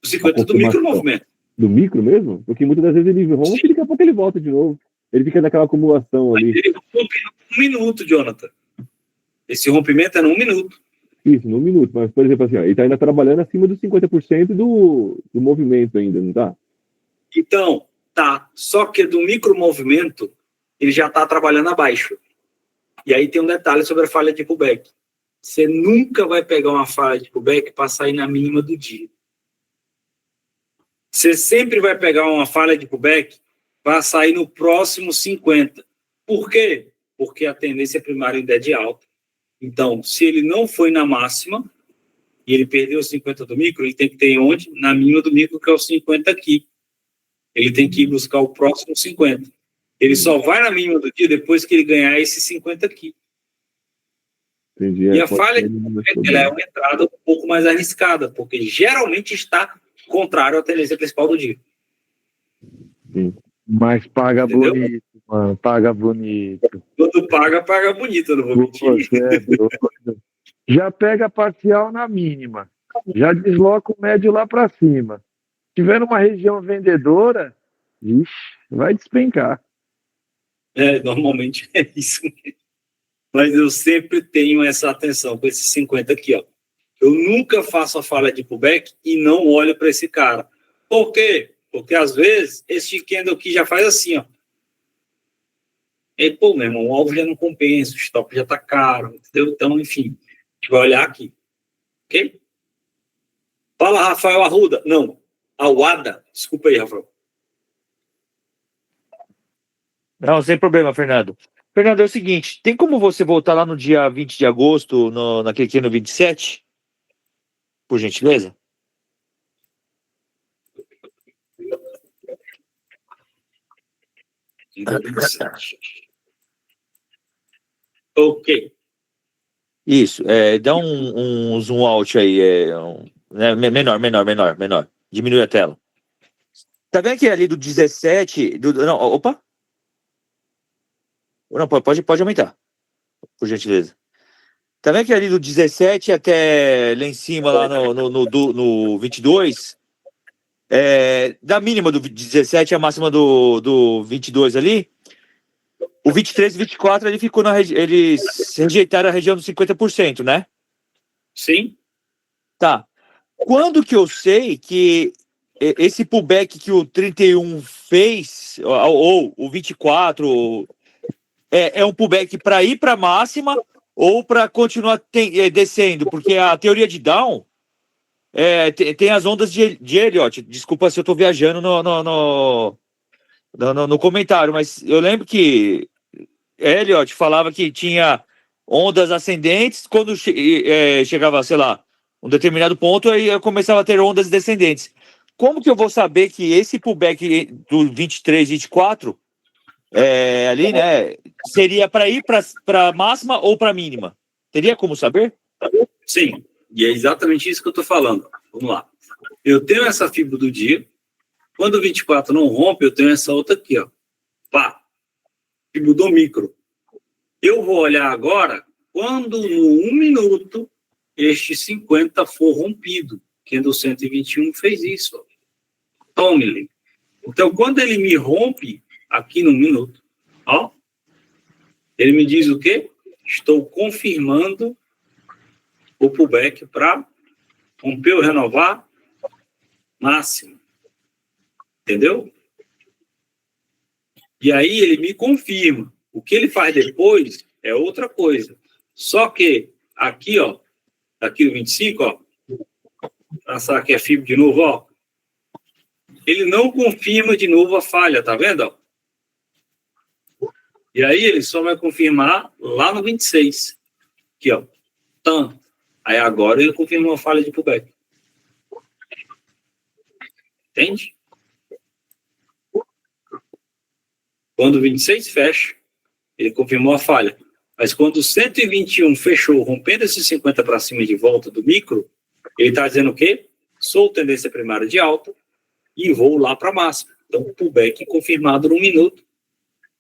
O 50 do micro-movimento. Do micro mesmo? Porque muitas das vezes ele rompe e daqui a pouco ele volta de novo. Ele fica naquela acumulação ali. Ele rompe em 1 minuto, Jonathan. Esse rompimento é em 1 minuto. Isso, num minuto. Mas, por exemplo, assim, ó, ele está ainda trabalhando acima dos 50% do movimento ainda, não tá? Então, tá. Só que do micro-movimento, ele já está trabalhando abaixo. E aí tem um detalhe sobre a falha de pullback. Você nunca vai pegar uma falha de pullback para sair na mínima do dia. Você sempre vai pegar uma falha de pullback para sair no próximo 50. Por quê? Porque a tendência primária ainda é de alta. Então, se ele não foi na máxima e ele perdeu os 50 do micro, ele tem que ter onde? Na mínima do micro, que é o 50 aqui. Ele tem que ir buscar o próximo 50. Ele só vai na mínima do dia depois que ele ganhar esse 50 aqui. Entendi. E a falha de pullback, ela é uma entrada um pouco mais arriscada, porque geralmente está contrário à tendência principal do dia. Sim. Mas paga Entendeu? bonito, mano, paga bonito. Quando paga, paga bonito, eu não vou mentir. Você é doido. Já pega parcial na mínima, já desloca o médio lá para cima. Se tiver numa região vendedora, ixi, vai despencar. Normalmente é isso mesmo. Mas eu sempre tenho essa atenção com esses 50 aqui, ó. Eu nunca faço a falha de pullback e não olho para esse cara. Por quê? Porque às vezes esse candle aqui já faz assim, ó. E, pô, meu irmão, o alvo já não compensa, o stop já tá caro, entendeu? Então, enfim, a gente vai olhar aqui. Ok? Fala, Rafael Arruda. Não, Awada. Desculpa aí, Rafael. Não, sem problema, Fernando. Fernando, é o seguinte, tem como você voltar lá no dia 20 de agosto, naquele que é no 27? Por gentileza? Ok. Isso, dá um zoom out aí, né, menor. Diminui a tela. Tá vendo que ali do 17... não, opa. Não, pode aumentar, por gentileza. Tá vendo que ali do 17 até lá em cima, lá no 22, da mínima do 17 a máxima do 22 ali, o 23 e 24 ele ficou eles rejeitaram a região dos 50%, né? Sim. Tá. Quando que eu sei que esse pullback que o 31 fez, ou o 24, é um pullback para ir para máxima ou para continuar descendo? Porque a teoria de Down tem as ondas de Elliott. Desculpa se eu estou viajando no comentário, mas eu lembro que Elliott falava que tinha ondas ascendentes, quando chegava, sei lá, um determinado ponto, aí eu começava a ter ondas descendentes. Como que eu vou saber que esse pullback do 23, 24, ali, né, seria para ir para máxima ou para mínima? Teria como saber? Sim, e é exatamente isso que eu estou falando. Vamos lá. Eu tenho essa fibra do dia. Quando o 24 não rompe, eu tenho essa outra aqui, ó. Pá. Fibra do micro. Eu vou olhar agora quando no 1 minuto este 50 for rompido. Que do 121 fez isso. Tome-lhe. Então, quando ele me rompe aqui no minuto, ó, ele me diz o quê? Estou confirmando o pullback para romper ou renovar máximo. Entendeu? E aí ele me confirma. O que ele faz depois é outra coisa. Só que aqui, ó, aqui no 25, ó, passar aqui a fibra de novo, ó, ele não confirma de novo a falha, tá vendo? Ó? E aí ele só vai confirmar lá no 26. Aqui, ó. Tan. Aí agora ele confirmou a falha de pullback. Entende? Quando o 26 fecha, ele confirmou a falha. Mas quando o 121 fechou, rompendo esses 50 para cima de volta do micro, ele está dizendo o quê? Sou tendência primária de alta, e vou lá para a máxima. Então, o pullback confirmado no minuto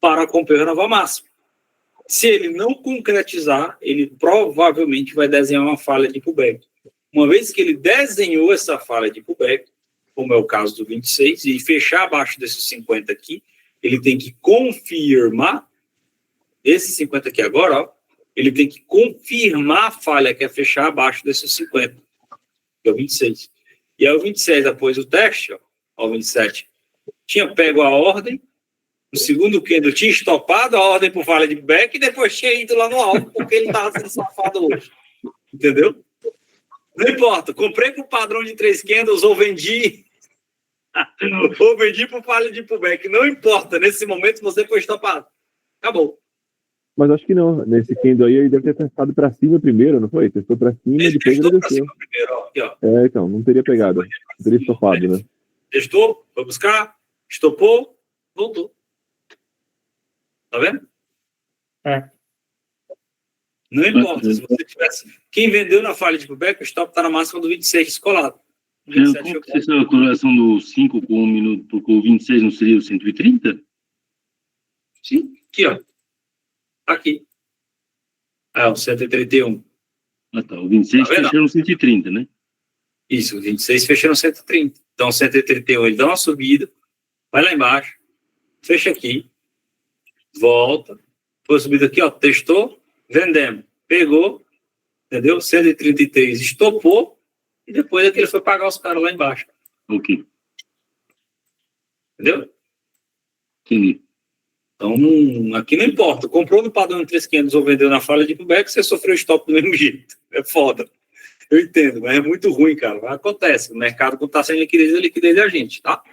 para romper a nova máxima. Se ele não concretizar, ele provavelmente vai desenhar uma falha de pullback. Uma vez que ele desenhou essa falha de pullback, como é o caso do 26, e fechar abaixo desses 50 aqui, ele tem que confirmar, esse 50 aqui agora, ó, ele tem que confirmar a falha, que é fechar abaixo desses 50, que é o 26. E aí o 26, após o teste, ó, o 27, tinha pego a ordem, no segundo candle tinha estopado a ordem por falha de pullback e depois tinha ido lá no alto, porque ele estava sendo safado hoje. Entendeu? Não importa, comprei com padrão de 3 candles ou vendi por falha de pullback. Não importa, nesse momento você foi estopado. Acabou. Mas acho que não. Nesse candle aí, ele deve ter testado para cima primeiro, não foi? Testou para cima e depois ele desceu. Primeiro, ó, aqui, ó. Então, não teria pegado. Não teria estopado, né? Testou, foi buscar, estopou, voltou. Tá vendo? Não importa. Se você tivesse... Quem vendeu na falha de pullback, o stop está na máxima do 26 descolado. Como que seria a correlação do 5 com 1 minuto, porque o 26 não seria o 130? Sim, aqui, ó. Aqui. O 131. Ah, tá. O 26 fechou no 130, né? Isso, o 26 fechou no 130. Então, o 131 ele dá uma subida, vai lá embaixo, fecha aqui, volta, foi subida aqui, ó, testou, vendemos, pegou, entendeu? 133 estopou, e depois é que ele foi pagar os caras lá embaixo. Ok. Entendeu? Entendi. Então, aqui não importa. Comprou no padrão de 3.500 ou vendeu na falha de pullback, você sofreu stop do mesmo jeito. É foda. Eu entendo, mas é muito ruim, cara. Acontece. O mercado, quando tá sem liquidez, a liquidez é a gente, tá?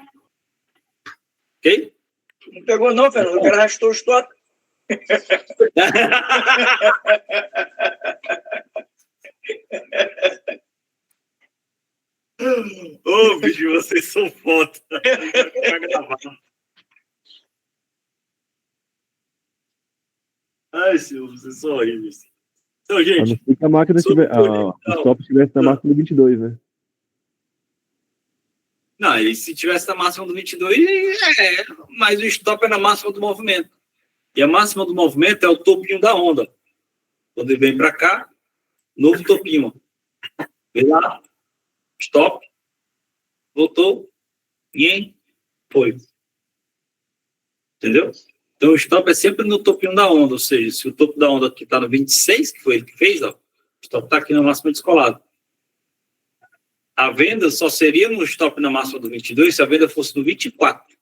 Ok? Não pegou não, Fernando. O cara arrastou o stop. Ô, bicho, vocês são foda. Vai gravar. Ai, senhor, vocês são horríveis. Então, A gente... não ser que a máquina o stop estivesse na máxima do 22, né? Não, e se tivesse na máxima do 22, mas o stop é na máxima do movimento. E a máxima do movimento é o topinho da onda. Quando ele vem para cá, novo topinho. Vem lá, stop, voltou, ninguém foi. Entendeu? Então o stop é sempre no topinho da onda, ou seja, se o topo da onda aqui está no 26, que foi ele que fez, ó, o stop está aqui na máxima descolado. A venda só seria no stop na máxima do 22 se a venda fosse do 24.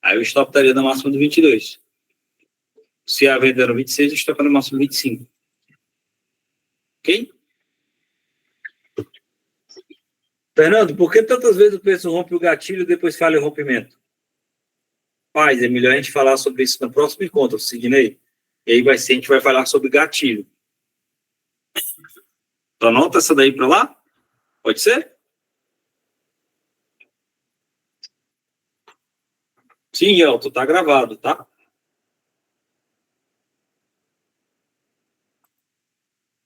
Aí o stop estaria na máxima do 22. Se a venda era no 26, o stop era na máxima do 25. Ok? Fernando, por que tantas vezes o preço rompe o gatilho e depois falha o rompimento? Paz, é melhor a gente falar sobre isso no próximo encontro, Sidney. E aí a gente vai falar sobre gatilho. Então anota essa daí para lá? Pode ser? Sim, Elton, tá gravado, tá?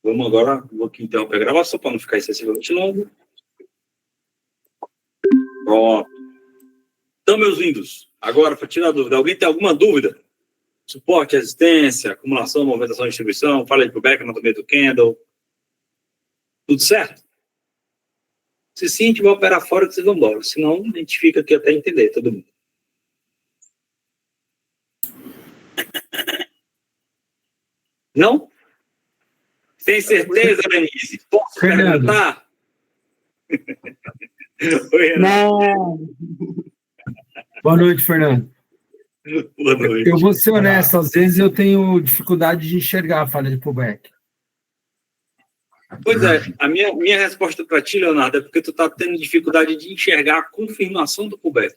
Vamos agora, vou aqui interromper a gravação para não ficar excessivamente longo. Pronto. Então, meus lindos, agora para tirar a dúvida, alguém tem alguma dúvida? Suporte, resistência, acumulação, movimentação e distribuição, falha de pullback, anatomia do candle. Tudo certo? Se sim, a gente vai operar fora que vocês vão embora. Se não, a gente fica aqui até entender, todo mundo. Não? Tem certeza, Denise? Posso perguntar? Oi, Renato. Não. Boa noite, Fernando. Boa noite. Eu vou ser honesto, às vezes eu tenho dificuldade de enxergar a falha de pullback. Pois é, a minha resposta para ti, Leonardo, é porque tu está tendo dificuldade de enxergar a confirmação do pullback.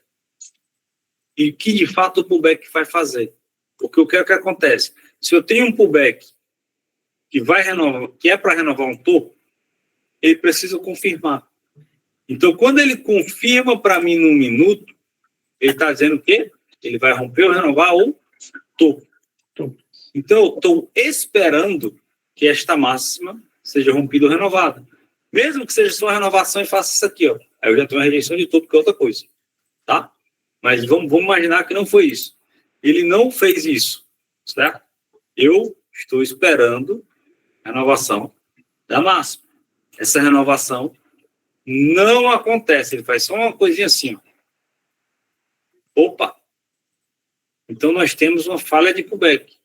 E o que, de fato, o pullback vai fazer. Porque o que é que acontece? Se eu tenho um pullback que vai renovar, que é para renovar um topo, ele precisa confirmar. Então, quando ele confirma para mim num minuto, ele está dizendo o quê? Ele vai romper ou renovar o topo. Então, eu estou esperando que esta máxima seja rompida ou renovada. Mesmo que seja só uma renovação e faça isso aqui, ó. Aí eu já tenho uma rejeição de topo, que é outra coisa. tá? Mas vamos imaginar que não foi isso. Ele não fez isso, certo? Eu estou esperando a renovação da máxima. Essa renovação não acontece, ele faz só uma coisinha assim, ó. Opa! Então nós temos uma falha de pullback.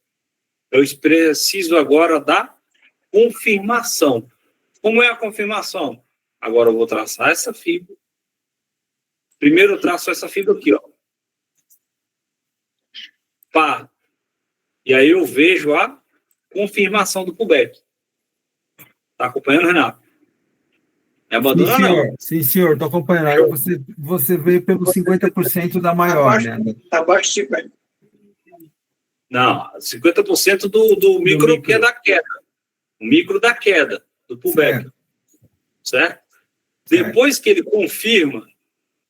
Eu preciso agora da confirmação. Como é a confirmação? Agora eu vou traçar essa fibra. Primeiro eu traço essa fibra aqui, ó. Pá. E aí eu vejo a confirmação do pullback. Tá acompanhando, Renato? Me abandona, Sim, senhor. não? Sim, senhor, estou acompanhando. Aí você veio pelo 50% da maior, né? Abaixo de 50. Não, 50% do micro que é da queda. O micro da queda, do pullback. Certo? Depois que ele confirma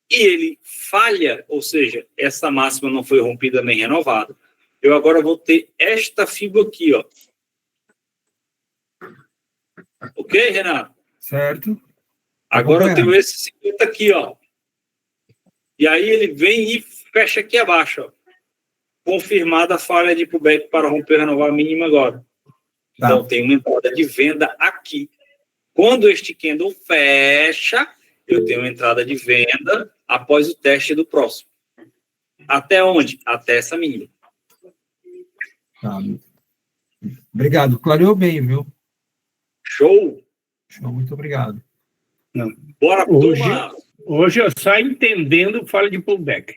e ele falha, ou seja, essa máxima não foi rompida nem renovada, eu agora vou ter esta fibra aqui, ó. Ok, Renato? Certo. Agora eu tenho esse 50 aqui, ó. E aí ele vem e fecha aqui abaixo, ó. Confirmada a falha de pullback para romper e renovar a mínima agora. Então tem uma entrada de venda aqui. Quando este candle fecha, eu tenho uma entrada de venda após o teste do próximo. Até onde? Até essa mínima. Tá. Obrigado. Clareou bem, viu? Show! Show, muito obrigado. Bora, hoje eu saio entendendo fala de pullback.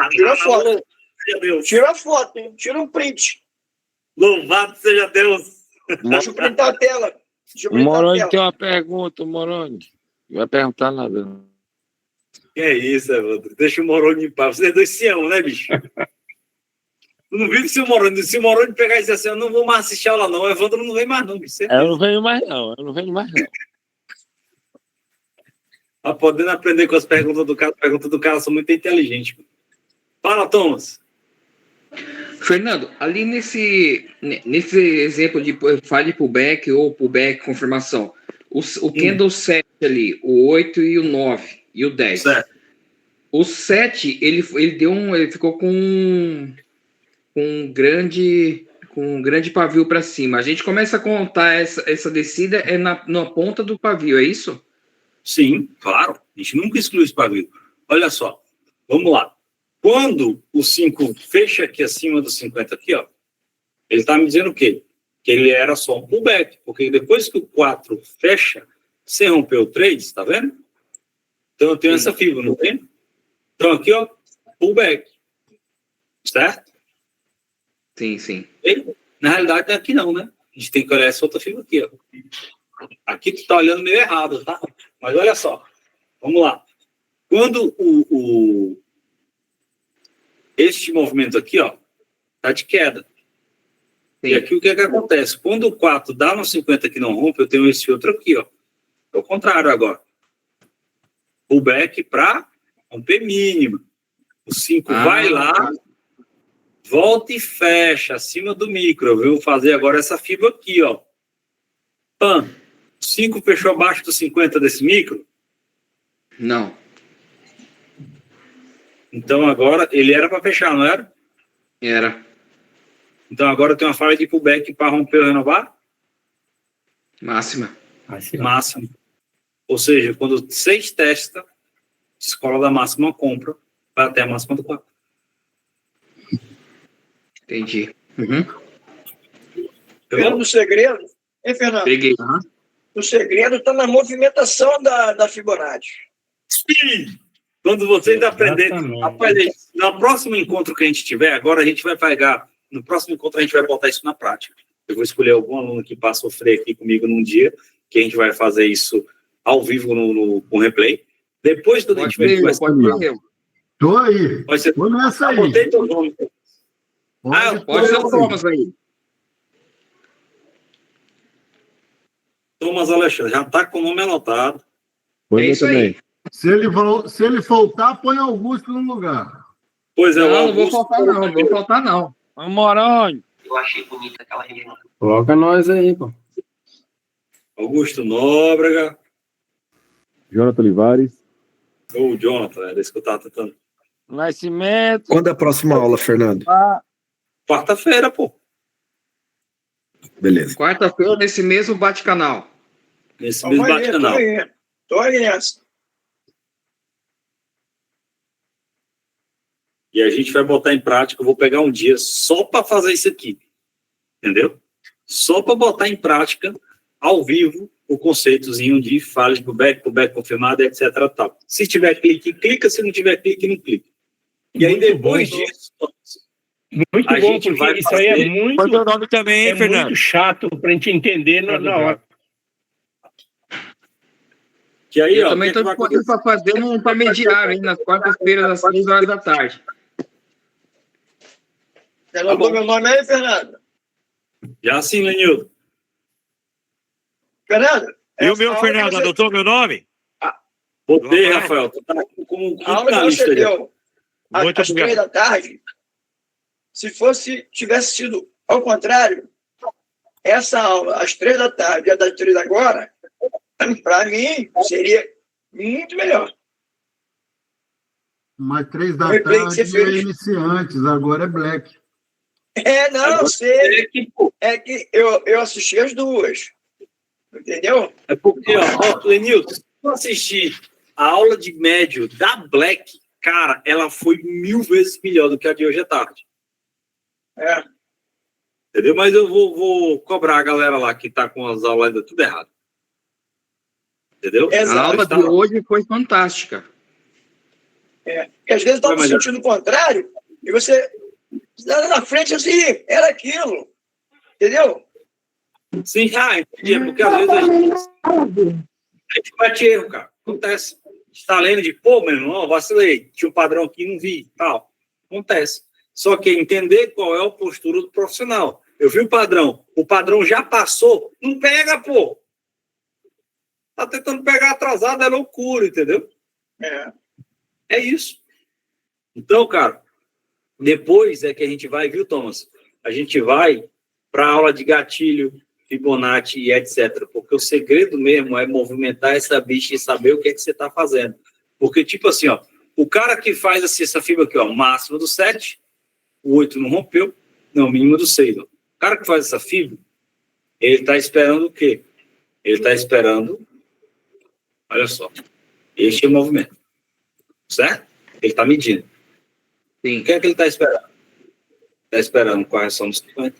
Tira a foto. Tira a foto, hein? Tira um print. Louvado seja Deus. Deixa eu printar a tela. O Moroni tem uma pergunta, Moroni. Não vai perguntar nada. Que é isso, Evandro? Deixa o Moroni em paz. Vocês dois se amam, né, bicho? Eu não vi que se o Moroni pegar e dizer assim, eu não vou mais assistir a aula, não. O Evandro não vem mais, não, bicho. Eu não venho mais, não. Tá podendo aprender com as perguntas do cara. As perguntas do cara são muito inteligentes. Fala, Thomas. Fernando, ali nesse exemplo de falha de pullback ou pullback confirmação, o candle 7 ali, o 8 e o 9 e o 10. Certo. O 7, ele ficou com um grande pavio para cima. A gente começa a contar essa descida na ponta do pavio, é isso? Sim, claro. A gente nunca exclui esse pavio. Olha só, vamos lá. Quando o 5 fecha aqui acima do 50 aqui, ó, ele está me dizendo o quê? Que ele era só um pullback, porque depois que o 4 fecha, você rompeu o 3, tá vendo? Então eu tenho essa fibra, não tem? Então aqui, ó, pullback. Certo? Sim, sim. E, na realidade, aqui não, né? A gente tem que olhar essa outra fibra aqui, ó. Aqui tu tá olhando meio errado, tá? Mas olha só. Vamos lá. Quando este movimento aqui, ó, tá de queda. Sim. E aqui o que é que acontece? Quando o 4 dá no 50 que não rompe, eu tenho esse outro aqui, ó. É o contrário agora. Pullback para romper mínima. O 5 vai lá, volta e fecha acima do micro. Eu vou fazer agora essa fibra aqui, ó. Pam. 5 fechou abaixo do 50 desse micro? Não. Então agora, ele era para fechar, não era? Era. Então agora tem uma falha de pullback para romper ou renovar? Máxima. Máxima. Ou seja, quando 6 testa, escola da máxima compra, vai até a máxima do 4. Entendi. Uhum. Vendo o segredo? Hein, Fernando? Peguei. O segredo está na movimentação da Fibonacci. Sim! Quando vocês aprenderem... Rapaz, no próximo encontro que a gente tiver, agora a gente vai pegar... No próximo encontro a gente vai botar isso na prática. Eu vou escolher algum aluno que passa a sofrer aqui comigo num dia, que a gente vai fazer isso ao vivo com replay. Depois do a gente vai... Tô aí. Pode ser. Tô nessa aí. Botei teu nome. Pode ser o Thomas aí. Thomas Alexandre, já está com o nome anotado. É isso aí. Se ele faltar, põe Augusto no lugar. Pois é, não vou faltar não. Moroni. Eu achei bonita aquela região. Coloca nós aí, pô. Augusto Nóbrega. Jonathan Olivares. O Jonathan, era isso que eu estava tentando. Nascimento. Quando é a próxima aula, Fernando? Quarta-feira, pô. Beleza. Quarta-feira, nesse mesmo bate-canal. Nesse mesmo bate-canal. Tô aí nessa. E a gente vai botar em prática. Eu vou pegar um dia só para fazer isso aqui. Entendeu? Só para botar em prática, ao vivo, o conceitozinho de fala de pullback confirmado, etc. Tal. Se tiver clique, clica. Se não tiver clique, não clica. E aí, depois disso, muito a bom, gente porque vai isso aí é fazer- muito, Qual é o nome também, hein, Fernando? muito chato para a gente entender na hora. Que aí, Eu ó, também o que estou é que vai disponível para fazer um intermediário, hein, nas quartas-feiras, às 3 horas da tarde. Já anotou meu nome aí, Fernando? Já sim, Lenildo. Fernando? E o meu, Fernando, adotou meu nome? Botei, Rafael. Tu tá com A aula que na você lista já. deu Muito às obrigado. 3 da tarde, se tivesse sido ao contrário, essa aula às 3 da tarde e a das 3 agora, para mim, seria muito melhor. Mas 3 O da replay que você tarde é fez. iniciantes, agora é black. Não, Agora, eu sei. É que eu assisti as duas. Entendeu? É porque, ó, Lenildo, se tu assistir a aula de médio da Black, cara, ela foi 1000 vezes melhor do que a de hoje à tarde. É. Entendeu? Mas eu vou cobrar a galera lá que tá com as aulas ainda tudo errado. Entendeu? A aula de hoje foi fantástica. Porque às vezes eu estava sentindo o contrário, e você lá na frente assim, era aquilo. Entendeu? Sim, entendi. É porque às vezes a gente comete erro, cara. Acontece. Está lendo de, pô, meu irmão, vacilei. Tinha um padrão aqui, não vi. Tal. Acontece. Só que entender qual é a postura do profissional. Eu vi o padrão já passou, não pega, pô. Tá tentando pegar atrasado, é loucura, entendeu? É isso. Então, cara, depois é que a gente vai, viu, Thomas? A gente vai para a aula de gatilho, Fibonacci e etc. Porque o segredo mesmo é movimentar essa bicha e saber o que é que você está fazendo. Porque, tipo assim, ó, o cara que faz assim, essa fibra aqui, ó, máxima do 7, o 8 não rompeu, não, mínima do 6. Ó. O cara que faz essa fibra, ele está esperando o quê? Ele está esperando, olha só, este é o movimento. Certo? Ele está medindo. Sim. O que é que ele está esperando? Está esperando correção dos 50,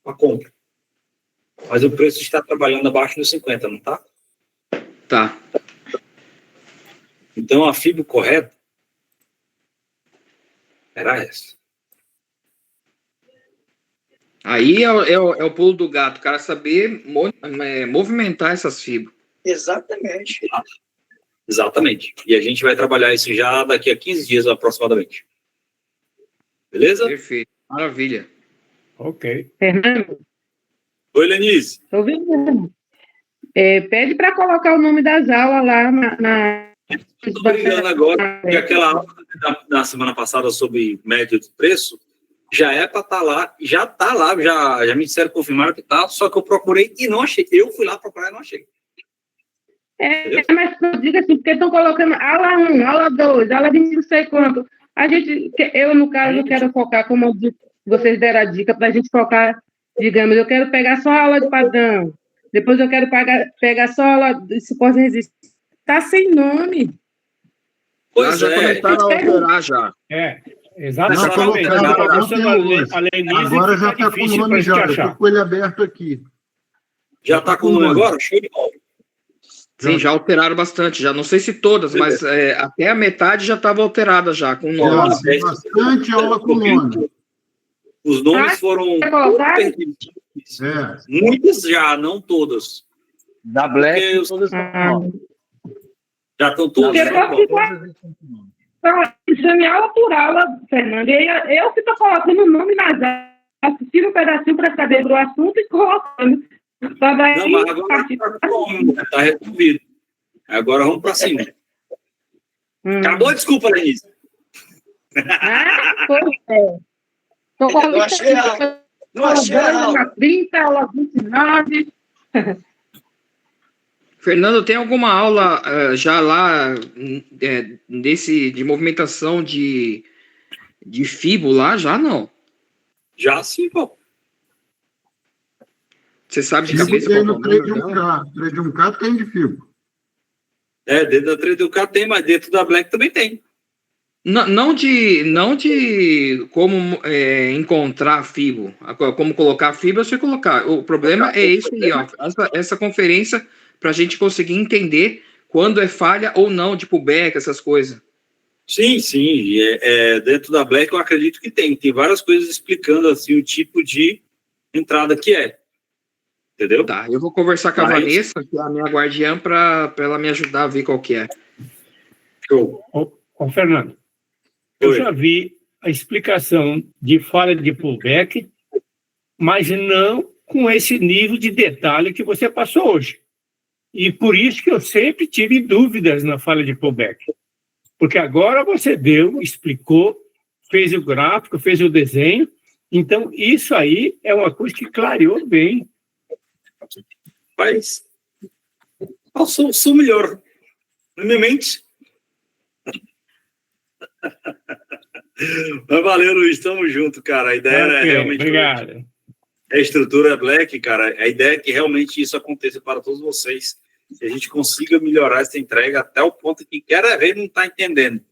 a compra. Mas o preço está trabalhando abaixo dos 50, não está? Tá. Então, a fibra correta era essa. Aí é o pulo do gato, o cara saber movimentar essas fibras. Exatamente. Exatamente. E a gente vai trabalhar isso já daqui a 15 dias aproximadamente. Beleza? Perfeito. Maravilha. Ok. Fernando, Oi, Lenise. tô ouvindo. Pede para colocar o nome das aulas lá na... Estou brigando agora, porque aquela aula da semana passada sobre média de preço já é para estar lá, já está lá, já me disseram, confirmaram que está, só que eu procurei e não achei. Eu fui lá procurar e não achei. Mas eu digo assim, porque estão colocando aula 1, aula 2, aula 20 não sei quanto. Eu, no caso, quero focar, como vocês deram a dica, para a gente focar, digamos, eu quero pegar só a aula de padrão, depois eu quero pegar só a aula de suporte de resistência. Está sem nome. Pois já começaram a alterar já. Exatamente. Agora já está com o nome já. Eu estou com ele aberto aqui. Já está com o nome agora? Show de bola. Sim, já alteraram bastante. Já não sei se todas, mas até a metade já estava alterada já, com nomes. Bastante aula com nome. Os nomes foram perdidos. Muitas já, não todas. Da Black, todas já estão todas. Exame aula por aula, Fernando. Eu que estou colocando o nome nas aulas, assistindo um pedacinho para saber do assunto e colocando. Não, mas agora está resolvido. Agora vamos para cima. Acabou a desculpa, Lenise. Estou colocando. Não achei a aula. 30, aula 29. Fernando, tem alguma aula já lá de movimentação de fibo lá? Já não? Já sim, pô. Você sabe de Fibo cabeça tem qual no é o nome dela? 3 de 1K tem de fibo. Dentro da 3 do K tem, mas dentro da Black também tem. Não de como encontrar fibo, como colocar fibra, eu sei colocar. O problema é isso aí, ó, essa conferência para a gente conseguir entender quando é falha ou não de pullback, essas coisas. Sim. Dentro da Black eu acredito que tem. Tem várias coisas explicando assim o tipo de entrada que é. Entendeu? Tá, eu vou conversar com a Vanessa, que é a minha guardiã, para ela me ajudar a ver qual que é. Show. Ô, Fernando, eu já vi a explicação de falha de pullback, mas não com esse nível de detalhe que você passou hoje. E por isso que eu sempre tive dúvidas na falha de pullback. Porque agora você explicou, fez o gráfico, fez o desenho, então isso aí é uma coisa que clareou bem. Mas eu sou melhor. Na minha mente. Mas valeu, Luiz. Tamo junto, cara. A ideia é realmente... Obrigado. A estrutura Black, cara, a ideia é que realmente isso aconteça para todos vocês. Que a gente consiga melhorar essa entrega até o ponto que quer ver não está entendendo.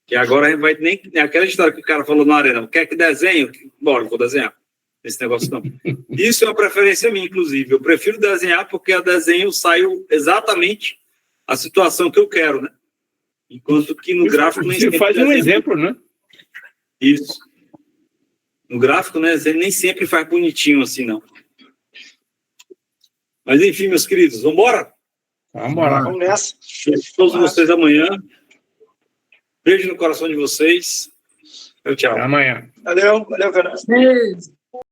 Que agora a gente vai nem... Aquela história que o cara falou na arena. Quer que desenhe? Bora, eu vou desenhar. Esse negócio não. Isso é uma preferência minha, inclusive. Eu prefiro desenhar porque a desenho saiu exatamente a situação que eu quero, né? Enquanto que no gráfico... Você faz um exemplo, né? Isso. No gráfico, né? Você nem sempre faz bonitinho assim, não. Mas, enfim, meus queridos, vamos embora? Vamos nessa. Todos vocês amanhã. Beijo no coração de vocês. Tchau. Até amanhã. Valeu, Fernando.